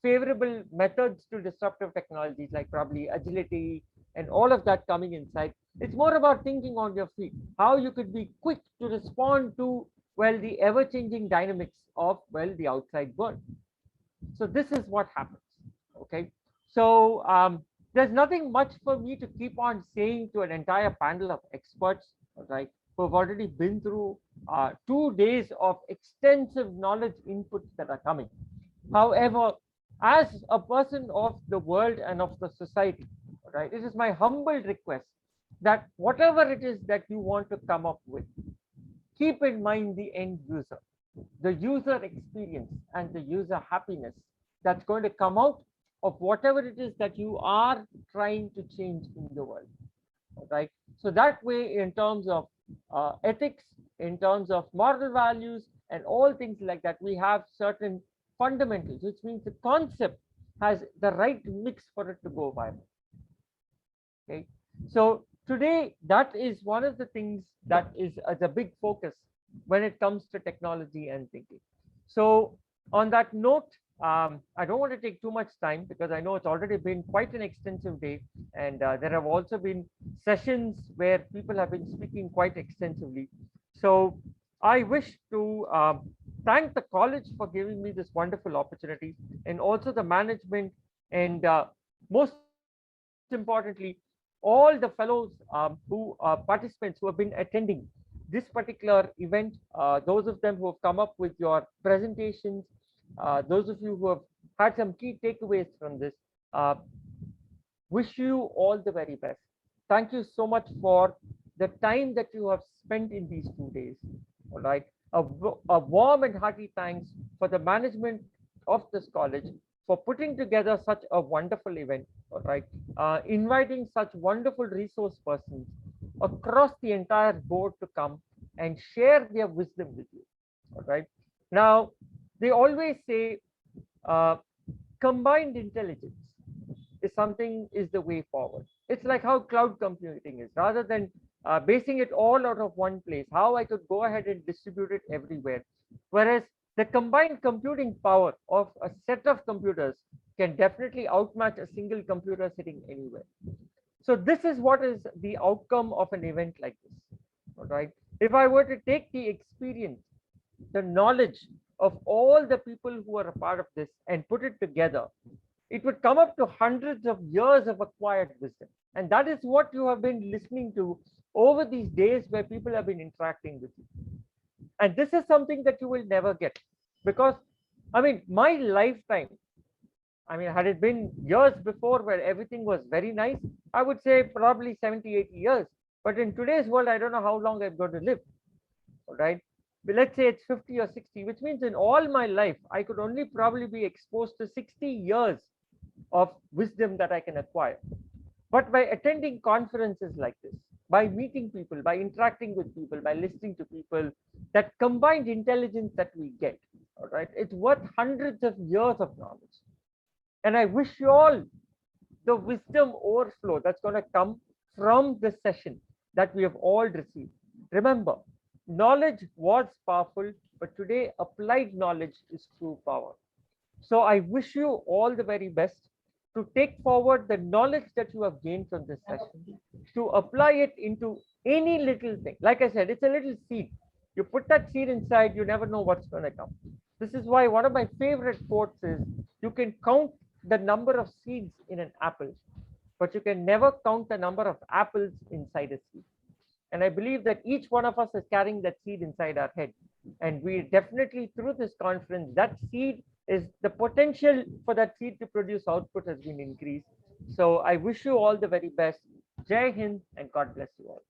favorable methods to disruptive technologies, like probably agility and all of that coming inside. It's more about thinking on your feet, how you could be quick to respond to, well, the ever-changing dynamics of, well, the outside world. So this is what happens. Okay, so there's nothing much for me to keep on saying to an entire panel of experts, right, who have already been through 2 days of extensive knowledge inputs that are coming. However, as a person of the world and of the society, right, it is my humble request that whatever it is that you want to come up with, keep in mind the end user, the user experience and the user happiness that's going to come out of whatever it is that you are trying to change in the world. Right, so that way, in terms of ethics, in terms of moral values and all things like that, we have certain fundamentals, which means the concept has the right mix for it to go viral. Okay, so today that is one of the things that is a big focus when it comes to technology and thinking. So on that note, I don't want to take too much time, because I know it's already been quite an extensive day, and there have also been sessions where people have been speaking quite extensively. So I wish to thank the college for giving me this wonderful opportunity, and also the management, and most importantly, all the fellows who participants who have been attending this particular event, those of them who have come up with your presentations, those of you who have had some key takeaways from this, wish you all the very best. Thank you so much for the time that you have spent in these 2 days. All right. A warm and hearty thanks for the management of this college for putting together such a wonderful event. All right. Inviting such wonderful resource persons across the entire board to come and share their wisdom with you. All right. Now, they always say combined intelligence is the way forward. It's like how cloud computing is. Rather than basing it all out of one place, how I could go ahead and distribute it everywhere. Whereas the combined computing power of a set of computers can definitely outmatch a single computer sitting anywhere. So this is what is the outcome of an event like this. All right. If I were to take the experience, the knowledge of all the people who are a part of this and put it together, it would come up to hundreds of years of acquired wisdom. And that is what you have been listening to over these days where people have been interacting with you. And this is something that you will never get, because, I mean, my lifetime, I mean, had it been years before where everything was very nice, I would say probably 70, 80 years. But in today's world, I don't know how long I'm going to live. All right. But let's say it's 50 or 60, which means in all my life, I could only probably be exposed to 60 years of wisdom that I can acquire. But by attending conferences like this, by meeting people, by interacting with people, by listening to people, that combined intelligence that we get, all right, it's worth hundreds of years of knowledge. And I wish you all the wisdom overflow that's going to come from this session that we have all received. Remember, knowledge was powerful, but today applied knowledge is true power. So I wish you all the very best to take forward the knowledge that you have gained from this session, to apply it into any little thing. Like I said, it's a little seed. You put that seed inside, you never know what's going to come. This is why one of my favorite quotes is, you can count the number of seeds in an apple, but you can never count the number of apples inside a seed. And I believe that each one of us is carrying that seed inside our head. And we definitely, through this conference, that seed is the potential for that seed to produce output has been increased. So I wish you all the very best. Jai Hind, and God bless you all.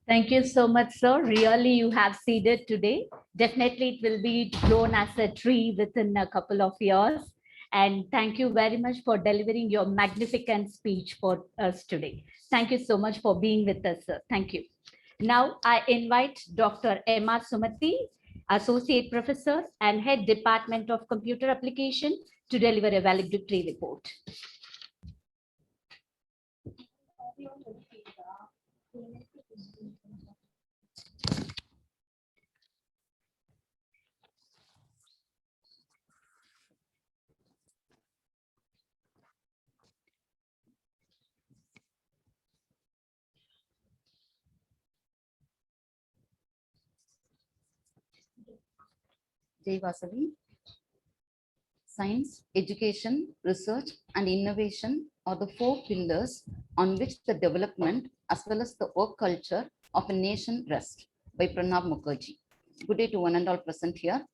Thank you so much, sir. Really, you have seeded today. Definitely, it will be grown as a tree within a couple of years. And thank you very much for delivering your magnificent speech for us today. Thank you so much for being with us, sir. Thank you. Now, I invite Dr. M.R. Sumati, Associate Professor and Head Department of Computer Application, to deliver a valedictory report. Jai Vasavi. Science, education, research, and innovation are the four pillars on which the development as well as the work culture of a nation rests, by Pranab Mukherjee. Good day to one and all present here.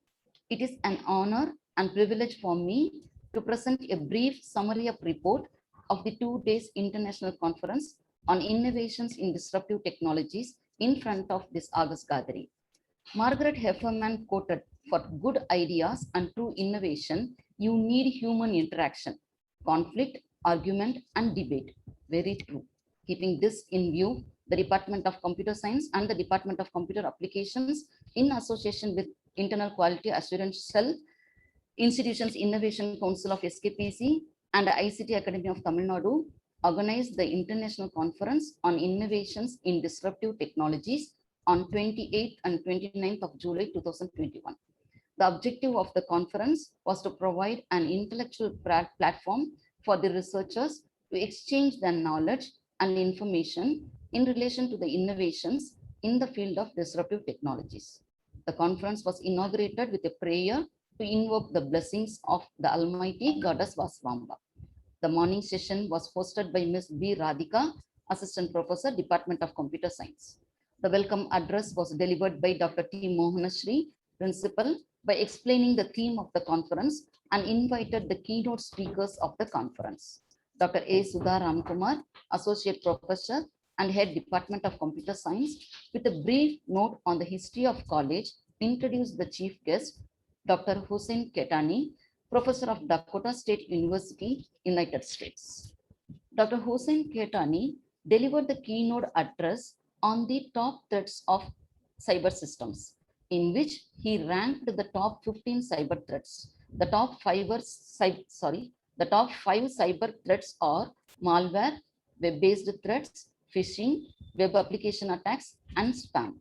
It is an honor and privilege for me to present a brief summary of report of the 2 days international conference on innovations in disruptive technologies in front of this August gathering. Margaret Heffernan quoted, "For good ideas and true innovation, you need human interaction, conflict, argument, and debate." Very true. Keeping this in view, the Department of Computer Science and the Department of Computer Applications, in association with Internal Quality Assurance Cell, Institutions Innovation Council of SKPC, and the ICT Academy of Tamil Nadu, organized the International Conference on Innovations in Disruptive Technologies on 28th and 29th of July 2021. The objective of the conference was to provide an intellectual platform for the researchers to exchange their knowledge and information in relation to the innovations in the field of disruptive technologies. The conference was inaugurated with a prayer to invoke the blessings of the Almighty Goddess Vasvamba. The morning session was hosted by Ms. B. Radhika, Assistant Professor, Department of Computer Science. The welcome address was delivered by Dr. T. Mohanasri, principal by explaining the theme of the conference and invited the keynote speakers of the conference. Dr. A. Sudha Ramkumar, Associate Professor and Head Department of Computer Science, with a brief note on the history of college, introduced the chief guest, Dr. Hussein Ketani, Professor of Dakota State University, United States. Dr. Hussein Ketani delivered the keynote address on the top threats of cyber systems, in which he ranked the top 15 cyber threats. The top five cyber threats are malware, web-based threats, phishing, web application attacks, and spam.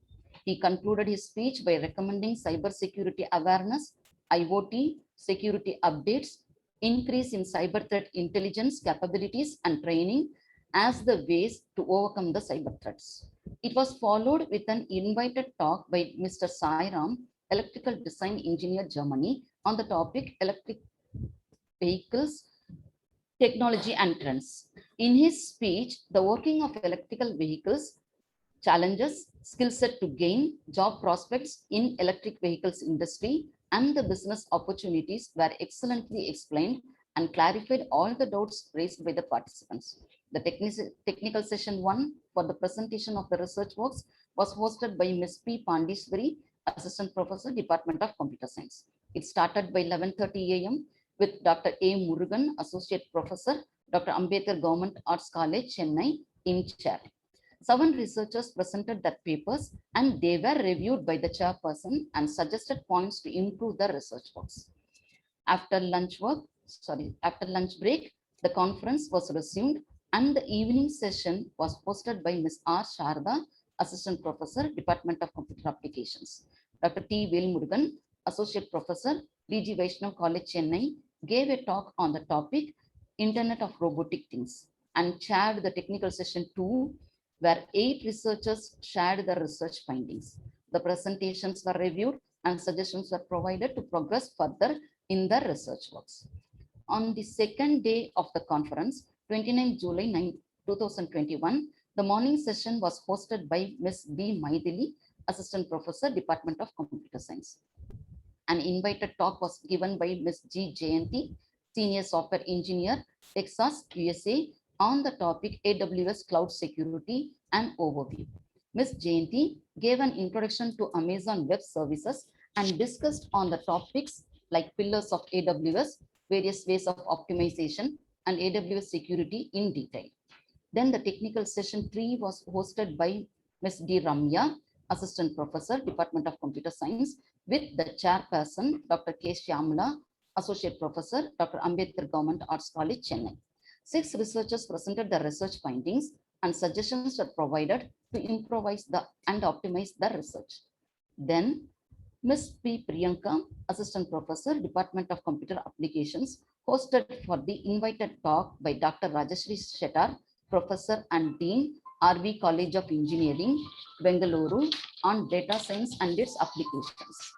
He concluded his speech by recommending cybersecurity awareness, IoT, security updates, increase in cyber threat intelligence capabilities and training as the ways to overcome the cyber threats. It was followed with an invited talk by Mr. Sairam, electrical design engineer, Germany, on the topic electric vehicles, technology and trends. In his speech, the working of electrical vehicles, challenges, skill set to gain, job prospects in electric vehicles industry, and the business opportunities were excellently explained and clarified all the doubts raised by the participants. The technical session 1 for the presentation of the research works was hosted by Ms. P. Pandiswari, Assistant Professor, Department of Computer Science. It started by 11:30 a.m. with Dr. A. Murugan, Associate Professor, Dr. Ambedkar Government Arts College, Chennai, in chair. 7 researchers presented their papers and they were reviewed by the chairperson and suggested points to improve the research works. After lunch break, the conference was resumed and the evening session was hosted by Ms. R. Sharda, Assistant Professor, Department of Computer Applications. Dr. T. Velmurugan, Associate Professor, B.G. Vaishnav College, Chennai, gave a talk on the topic Internet of Robotic Things and chaired the technical session 2, where 8 researchers shared their research findings. The presentations were reviewed and suggestions were provided to progress further in the research works. On the second day of the conference, 29 July 2021, the morning session was hosted by Ms. B. Maithili, Assistant Professor, Department of Computer Science. An invited talk was given by Ms. G. Jayanti, Senior Software Engineer, Texas, USA, on the topic AWS Cloud Security and Overview. Ms. Jayanti gave an introduction to Amazon Web Services and discussed on the topics like pillars of AWS, various ways of optimization, and AWS security in detail. Then the technical session 3 was hosted by Ms. D. Ramya, Assistant Professor, Department of Computer Science, with the chairperson, Dr. K. Shyamala, Associate Professor, Dr. Ambedkar Government Arts College, Chennai. 6 researchers presented their research findings and suggestions were provided to improvise and optimize the research. Then Ms. P. Priyanka, Assistant Professor, Department of Computer Applications, hosted for the invited talk by Dr. Rajashri Shettar, Professor and Dean, RV College of Engineering, Bengaluru, on data science and its applications.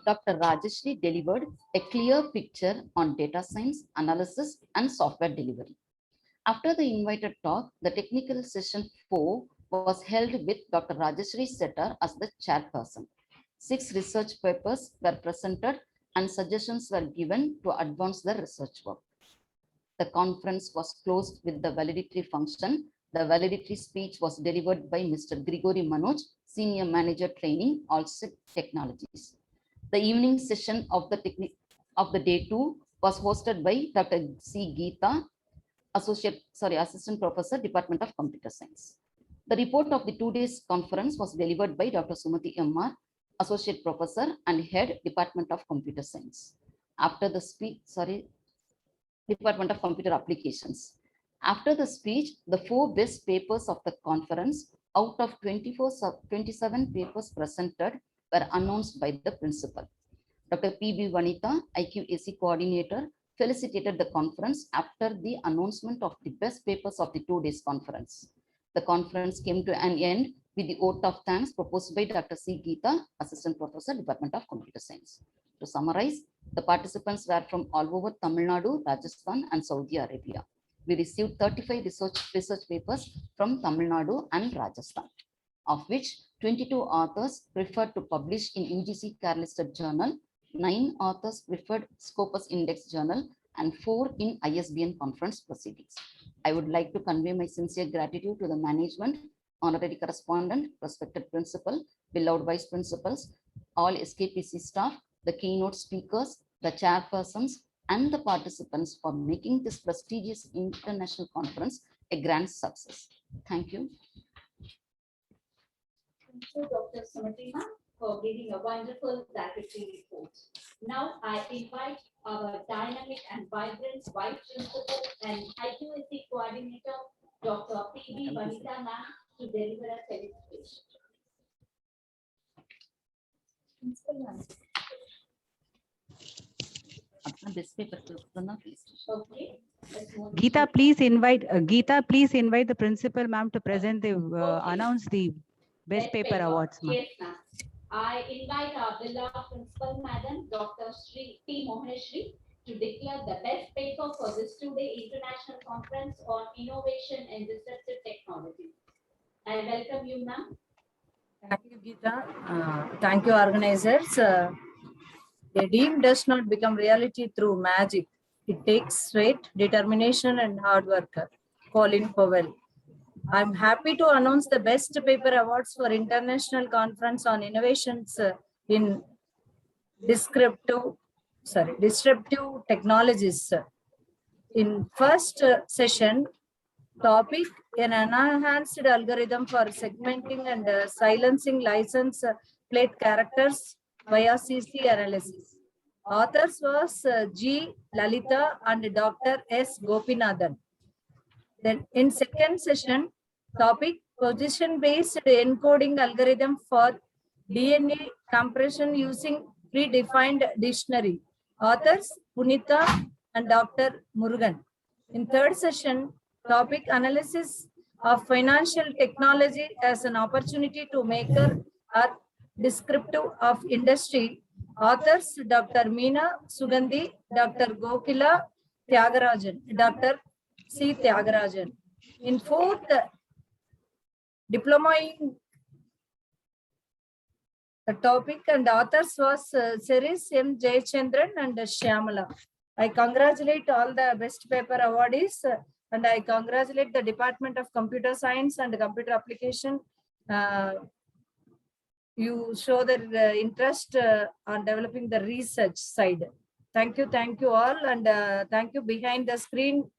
Dr. Rajashri delivered a clear picture on data science, analysis, and software delivery. After the invited talk, the technical session 4 was held with Dr. Rajashri Shettar as the chairperson. 6 research papers were presented and suggestions were given to advance the research work. The conference was closed with the valedictory function. The valedictory speech was delivered by Mr. Grigory Manoj, Senior Manager Training, ALSET Technologies. The evening session of the day 2 was hosted by Dr. C. Geeta, Assistant Professor, Department of Computer Science. The report of the 2 days conference was delivered by Dr. Sumati M.R., Associate Professor and Head, Department of Computer Science. After the speech, Department of Computer Applications. After the speech, the 4 best papers of the conference out of 27 papers presented were announced by the principal. Dr. P.B. Vanitha, IQAC coordinator, felicitated the conference after the announcement of the best papers of the 2 days conference. The conference came to an end with the vote of thanks proposed by Dr. C. Geeta, Assistant Professor, Department of Computer Science. To summarize, the participants were from all over Tamil Nadu, Rajasthan, and Saudi Arabia. We received 35 research papers from Tamil Nadu and Rajasthan, of which 22 authors preferred to publish in UGC CARE-listed journal, 9 authors preferred Scopus Index journal, and 4 in ISBN conference proceedings. I would like to convey my sincere gratitude to the management, honorary correspondent, respected principal, beloved vice principals, all SKPC staff, the keynote speakers, the chairpersons, and the participants for making this prestigious international conference a grand success. Thank you. Thank you, Dr. Sumati ma'am, for giving a wonderful valedictory report. Now I invite our dynamic and vibrant Vice Principal and IQAC Coordinator, Dr. P.B. Vanita ma'am, to deliver a felicitation. Principal ma'am. This paper, Okay. let's move Geeta, to- please invite the principal ma'am to present the, announce the best paper awards, ma'am. Yes, ma'am. I invite our beloved principal madam, Dr. Sri P. Moheshri, to declare the best paper for this two-day international conference on innovation and disruptive technology. I welcome you, ma'am. Thank you, Geeta. Thank you, organizers. A dream does not become reality through magic. It takes sweat, determination, and hard work. Colin Powell. I'm happy to announce the Best Paper Awards for International Conference on Innovations in Disruptive Technologies. In first session, topic, an enhanced algorithm for segmenting and silencing license plate characters via CC analysis. Authors was G. Lalita and Dr. S. Gopinathan. Then in second session, topic, position-based encoding algorithm for DNA compression using predefined dictionary. Authors Punita and Dr. Murugan. In third session, topic, analysis of financial technology as an opportunity to make a descriptive of industry. Authors Dr. Meena Sugandhi, Dr. Gokila Tyagarajan, Dr. C. Tyagarajan. In fourth, diploma in the topic and authors was Series M. Jayachandran and Shyamala. I congratulate all the best paper awardees and I congratulate the Department of Computer Science and Computer Application. You show the interest on developing the research side. Thank you all, and thank you behind the screen,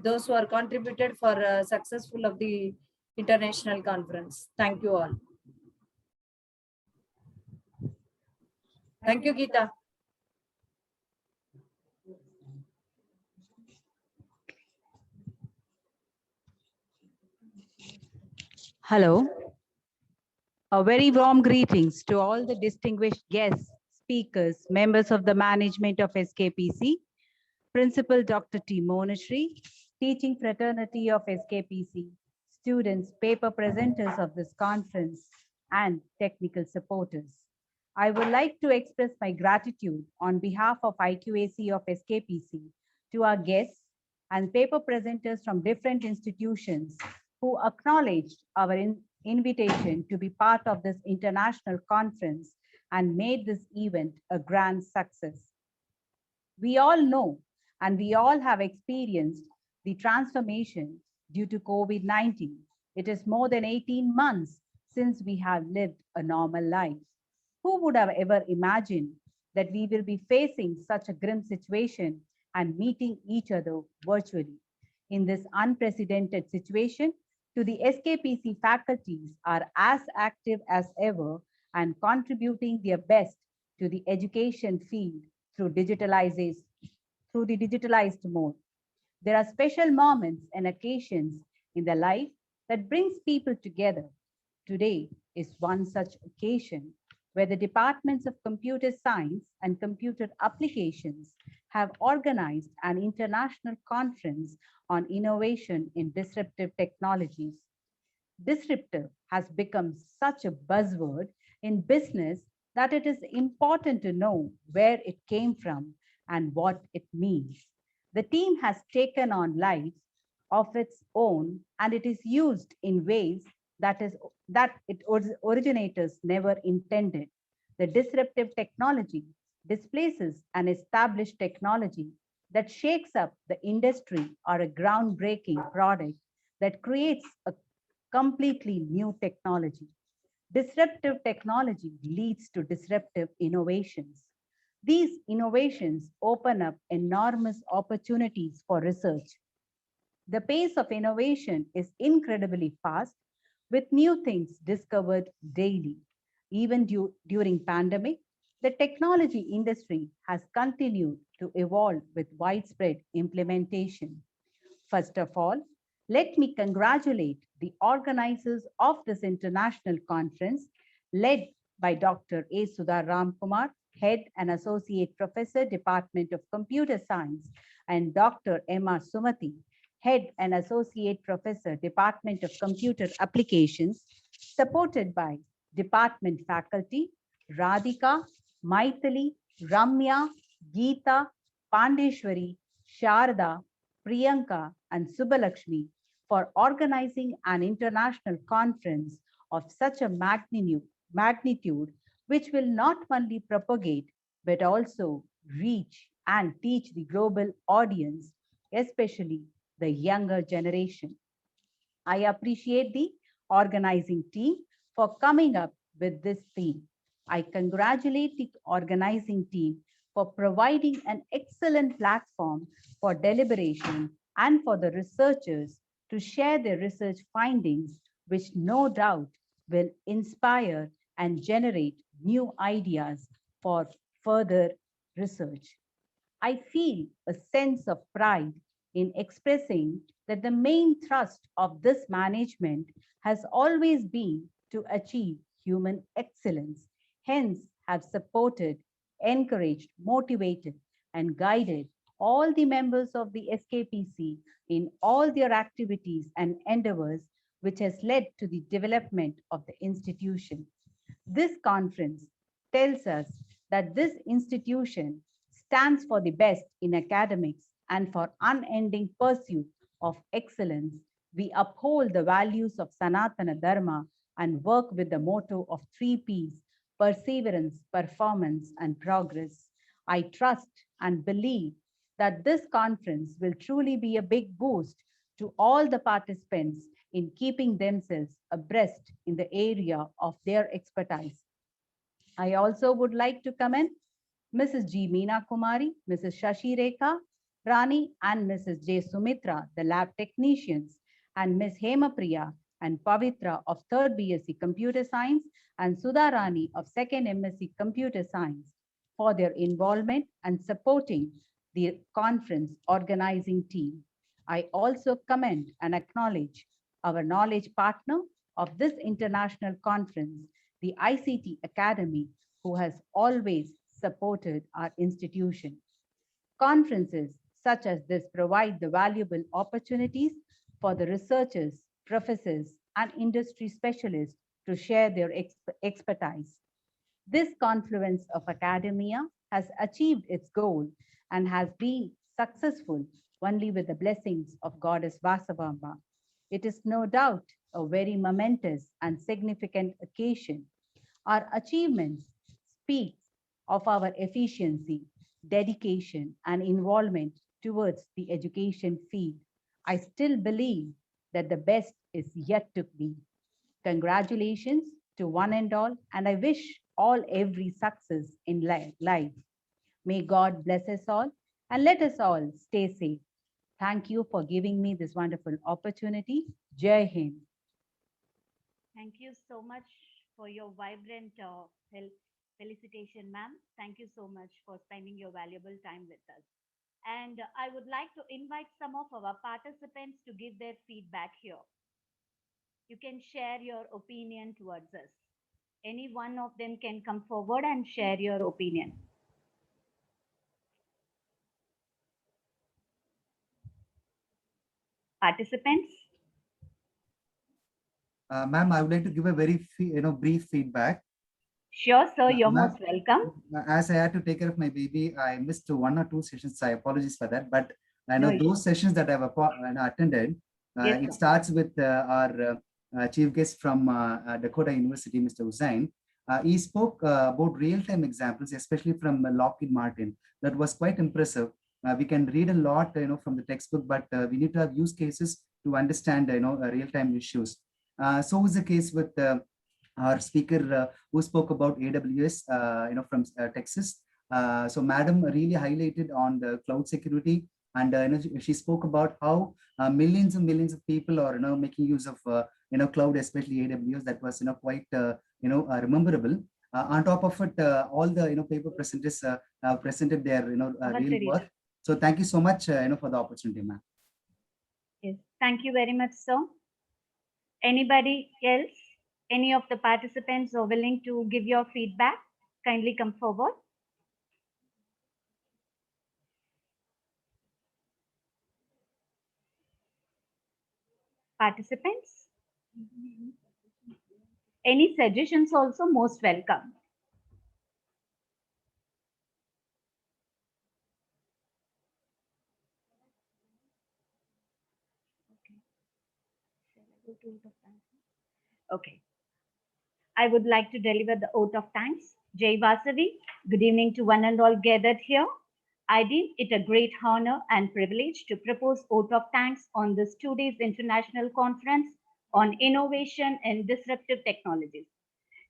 those who are contributed for successful of the international conference. Thank you all. Thank you, Geeta. Hello. A very warm greetings to all the distinguished guests, speakers, members of the management of SKPC, Principal Dr. T. Monashri, teaching fraternity of SKPC, students, paper presenters of this conference, and technical supporters. I would like to express my gratitude on behalf of IQAC of SKPC to our guests and paper presenters from different institutions who acknowledged our invitation to be part of this international conference and made this event a grand success. We all know and we all have experienced the transformation due to COVID-19. It is more than 18 months since we have lived a normal life. Who would have ever imagined that we will be facing such a grim situation and meeting each other virtually? In this unprecedented situation, to the SKPC faculties are as active as ever and contributing their best to the education field through the digitalized mode. There are special moments and occasions in the life that brings people together. Today is one such occasion where the departments of computer science and computer applications have organized an international conference on innovation in disruptive technologies. Disruptive has become such a buzzword in business that it is important to know where it came from and what it means. The team has taken on lives of its own and it is used in ways that originators never intended. The disruptive technology displaces an established technology that shakes up the industry, or a groundbreaking product that creates a completely new technology. Disruptive technology leads to disruptive innovations. These innovations open up enormous opportunities for research. The pace of innovation is incredibly fast, with new things discovered daily. Even during pandemic, the technology industry has continued to evolve with widespread implementation. First of all, let me congratulate the organizers of this international conference, led by Dr. A. Sudha Ramkumar, Head and Associate Professor, Department of Computer Science, and Dr. Emma Sumati, Head and Associate Professor, Department of Computer Applications, supported by department faculty, Radhika, Maithili, Ramya, Geeta, Pandeshwari, Sharda, Priyanka, and Subbalakshmi for organizing an international conference of such a magnitude, which will not only propagate, but also reach and teach the global audience, especially the younger generation. I appreciate the organizing team for coming up with this theme. I congratulate the organizing team for providing an excellent platform for deliberation and for the researchers to share their research findings, which no doubt will inspire and generate new ideas for further research. I feel a sense of pride in expressing that the main thrust of this management has always been to achieve human excellence. Hence, have supported, encouraged, motivated, and guided all the members of the SKPC in all their activities and endeavors, which has led to the development of the institution. This conference tells us that this institution stands for the best in academics and for unending pursuit of excellence. We uphold the values of Sanatana Dharma and work with the motto of 3 Ps: perseverance, performance, and progress. I trust and believe that this conference will truly be a big boost to all the participants in keeping themselves abreast in the area of their expertise. I also would like to commend Mrs. G. Meena Kumari, Mrs. Shashi Rekha Rani, and Mrs. J. Sumitra, the lab technicians, and Ms. Hema Priya and Pavitra of 3rd BSc Computer Science, and Sudha Rani of 2nd MSc Computer Science for their involvement and supporting the conference organizing team. I also commend and acknowledge our knowledge partner of this international conference, the ICT Academy, who has always supported our institution. Conferences such as this provide the valuable opportunities for the researchers, professors, and industry specialists to share their expertise. This confluence of academia has achieved its goal and has been successful only with the blessings of Goddess Vasavamba. It is no doubt a very momentous and significant occasion. Our achievements speak of our efficiency, dedication, and involvement towards the education field. I still believe that the best is yet to be. Congratulations to one and all, and I wish all every success in life. May God bless us all and let us all stay safe. Thank you for giving me this wonderful opportunity. Jai Hind. Thank you so much for your vibrant felicitation, ma'am. Thank you so much for spending your valuable time with us. And I would like to invite some of our participants to give their feedback here. You can share your opinion towards us. Any one of them can come forward and share your opinion. Participants? Ma'am, I would like to give a very brief feedback. Sure, sir. You're most welcome. As I had to take care of my baby, I missed 1 or 2 sessions. I apologize for that. But I know those sessions that I've attended, Yes, it starts with our chief guest from Dakota University, Mr. Hussain. He spoke about real-time examples, especially from Lockheed Martin. That was quite impressive. We can read a lot, from the textbook, but we need to have use cases to understand, real-time issues. So is the case with our speaker who spoke about AWS, from Texas. So Madam really highlighted on the cloud security, and she spoke about how millions and millions of people are making use of cloud, especially AWS. That was quite rememberable. On top of it, all the paper presenters presented their real work. So thank you so much for the opportunity, ma'am. Yes, thank you very much, sir. Anybody else? Any of the participants are willing to give your feedback? Kindly come forward. Participants? Any suggestions also most welcome. Okay. I would like to deliver the oath of thanks. Jai Vasavi, good evening to one and all gathered here. I deem it a great honor and privilege to propose oath of thanks on this 2 days international conference on innovation and disruptive technologies.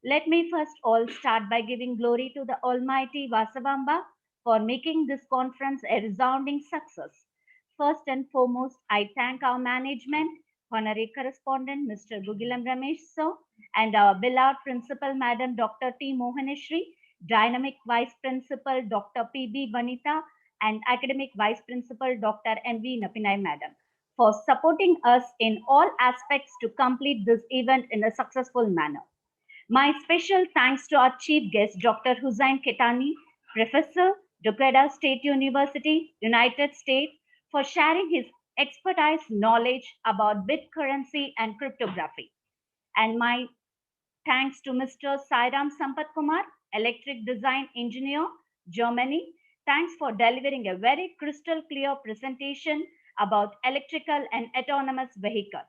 Let me first all start by giving glory to the Almighty Vasavamba for making this conference a resounding success. First and foremost, I thank our management, Honorary Correspondent Mr. Gugilam Ramesh Sir, and our beloved Principal Madam Dr. T. Mohaneshri, Dynamic Vice Principal Dr. P.B. Vanita, and Academic Vice Principal Dr. M.V. Napinai Madam for supporting us in all aspects to complete this event in a successful manner. My special thanks to our chief guest, Dr. Hussain Ketani, Professor, Dakota State University, United States, for sharing his expertise knowledge about BitCurrency and cryptography. And my thanks to Mr. Sairam Sampath Kumar, Electric Design Engineer, Germany. Thanks for delivering a very crystal clear presentation about electrical and autonomous vehicle.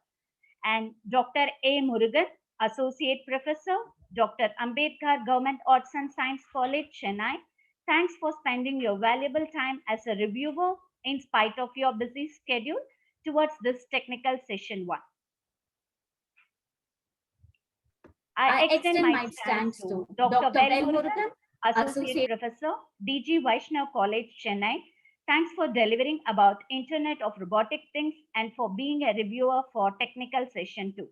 And Dr. A. Murugan, Associate Professor, Dr. Ambedkar Government Arts and Science College, Chennai. Thanks for spending your valuable time as a reviewer in spite of your busy schedule towards this technical session 1. I extend my thanks to Dr. Bel Murugan, Associate Professor, DG Vaishnav College, Chennai. Thanks for delivering about Internet of Robotic Things and for being a reviewer for technical session 2.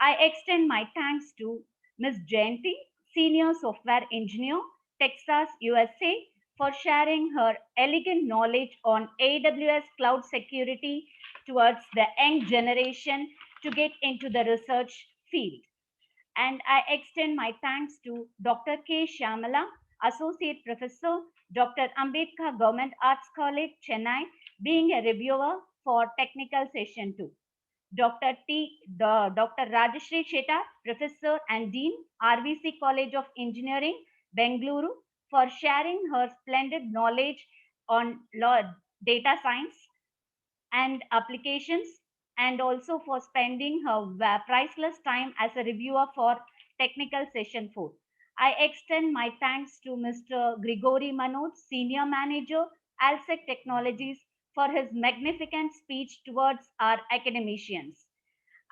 I extend my thanks to Ms. Jayanti, Senior Software Engineer, Texas, USA, for sharing her elegant knowledge on AWS cloud security towards the young generation to get into the research field. And I extend my thanks to Dr. K. Shyamala, Associate Professor, Dr. Ambedkar Government Arts College, Chennai, being a reviewer for technical session 2. Dr. Rajashri Cheta, Professor and Dean, RVC College of Engineering, Bengaluru, for sharing her splendid knowledge on data science and applications, and also for spending her priceless time as a reviewer for technical session 4. I extend my thanks to Mr. Grigory Manoj, Senior Manager, ALSEC Technologies, for his magnificent speech towards our academicians.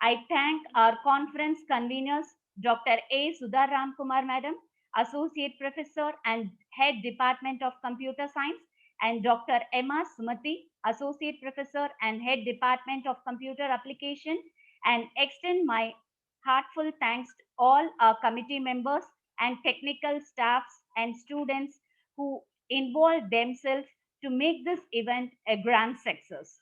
I thank our conference conveners, Dr. A. Sudha Ramkumar Madam, Associate Professor and Head Department of Computer Science, and Dr. Emma Sumati, Associate Professor and Head Department of Computer Application, and extend my heartfelt thanks to all our committee members and technical staffs and students who involved themselves to make this event a grand success.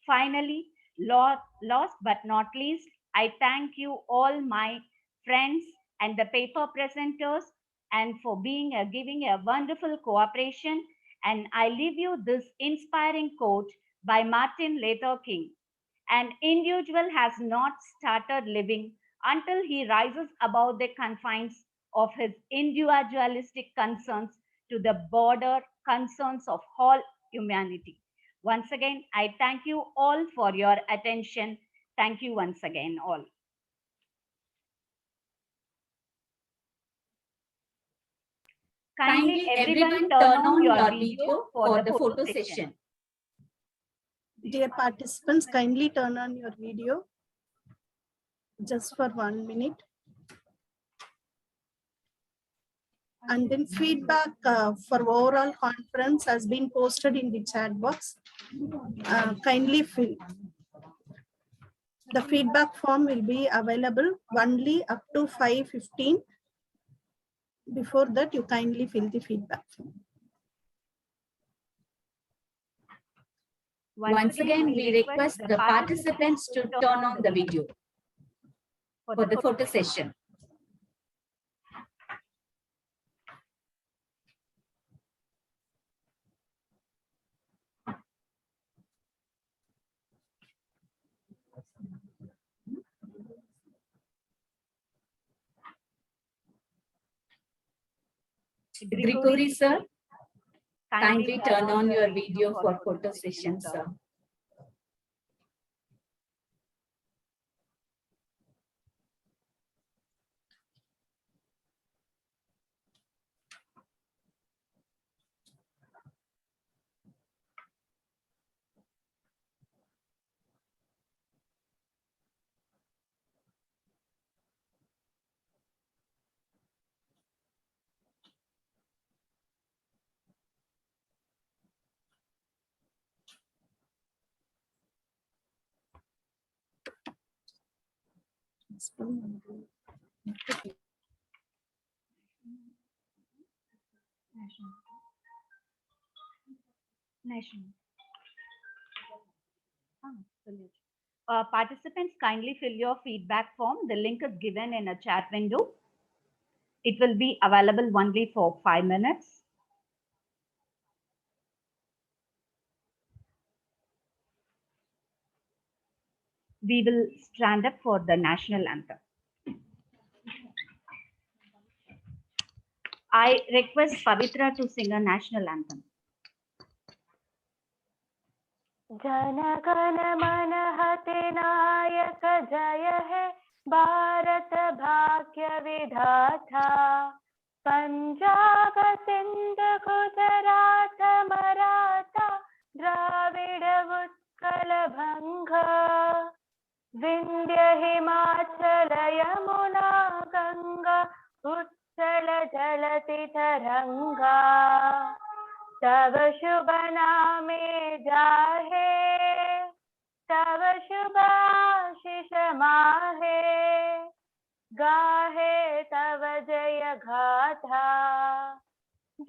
Finally, last but not least, I thank you all my friends and the paper presenters and for giving a wonderful cooperation. And I leave you this inspiring quote by Martin Luther King. An individual has not started living until he rises above the confines of his individualistic concerns to the broader concerns of all humanity. Once again, I thank you all for your attention. Thank you once again, all. Kindly everyone turn on your video for the photo session. Dear participants, kindly turn on your video just for 1 minute. And then feedback for overall conference has been posted in the chat box. Kindly fill. The feedback form will be available only up to 5:15. Before that, you kindly fill the feedback form. Once again, we request the participants to turn on the video for the photo session. Grigori sir, kindly turn on your video for photo session, sir. Participants, kindly fill your feedback form. The link is given in a chat window. It will be available only for 5 minutes. We will stand up for the national anthem. I request Pavitra to sing a national anthem. Jana Gana मन नायक जय हे भारत भाग्य विधाता पंजाब सिंध गुजरात मराठा द्राविड उत्कल भंगा विंध्य हिमाचल यमुना गंगा उत्कल जलति तरंगा तव शुभ नामे जाहे तव शुभ आशीष माहे गाहे तव जय गाथा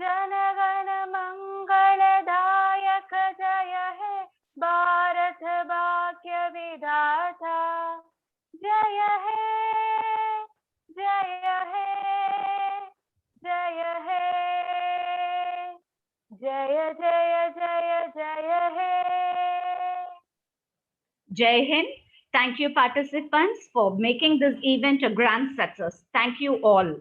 जन गण मंगलदायक जय हे भारत भाग्य विधाता जय हे जय हे जय हे जय जय जय जय हे Jai Hind. Thank you, participants, for making this event a grand success. Thank you all.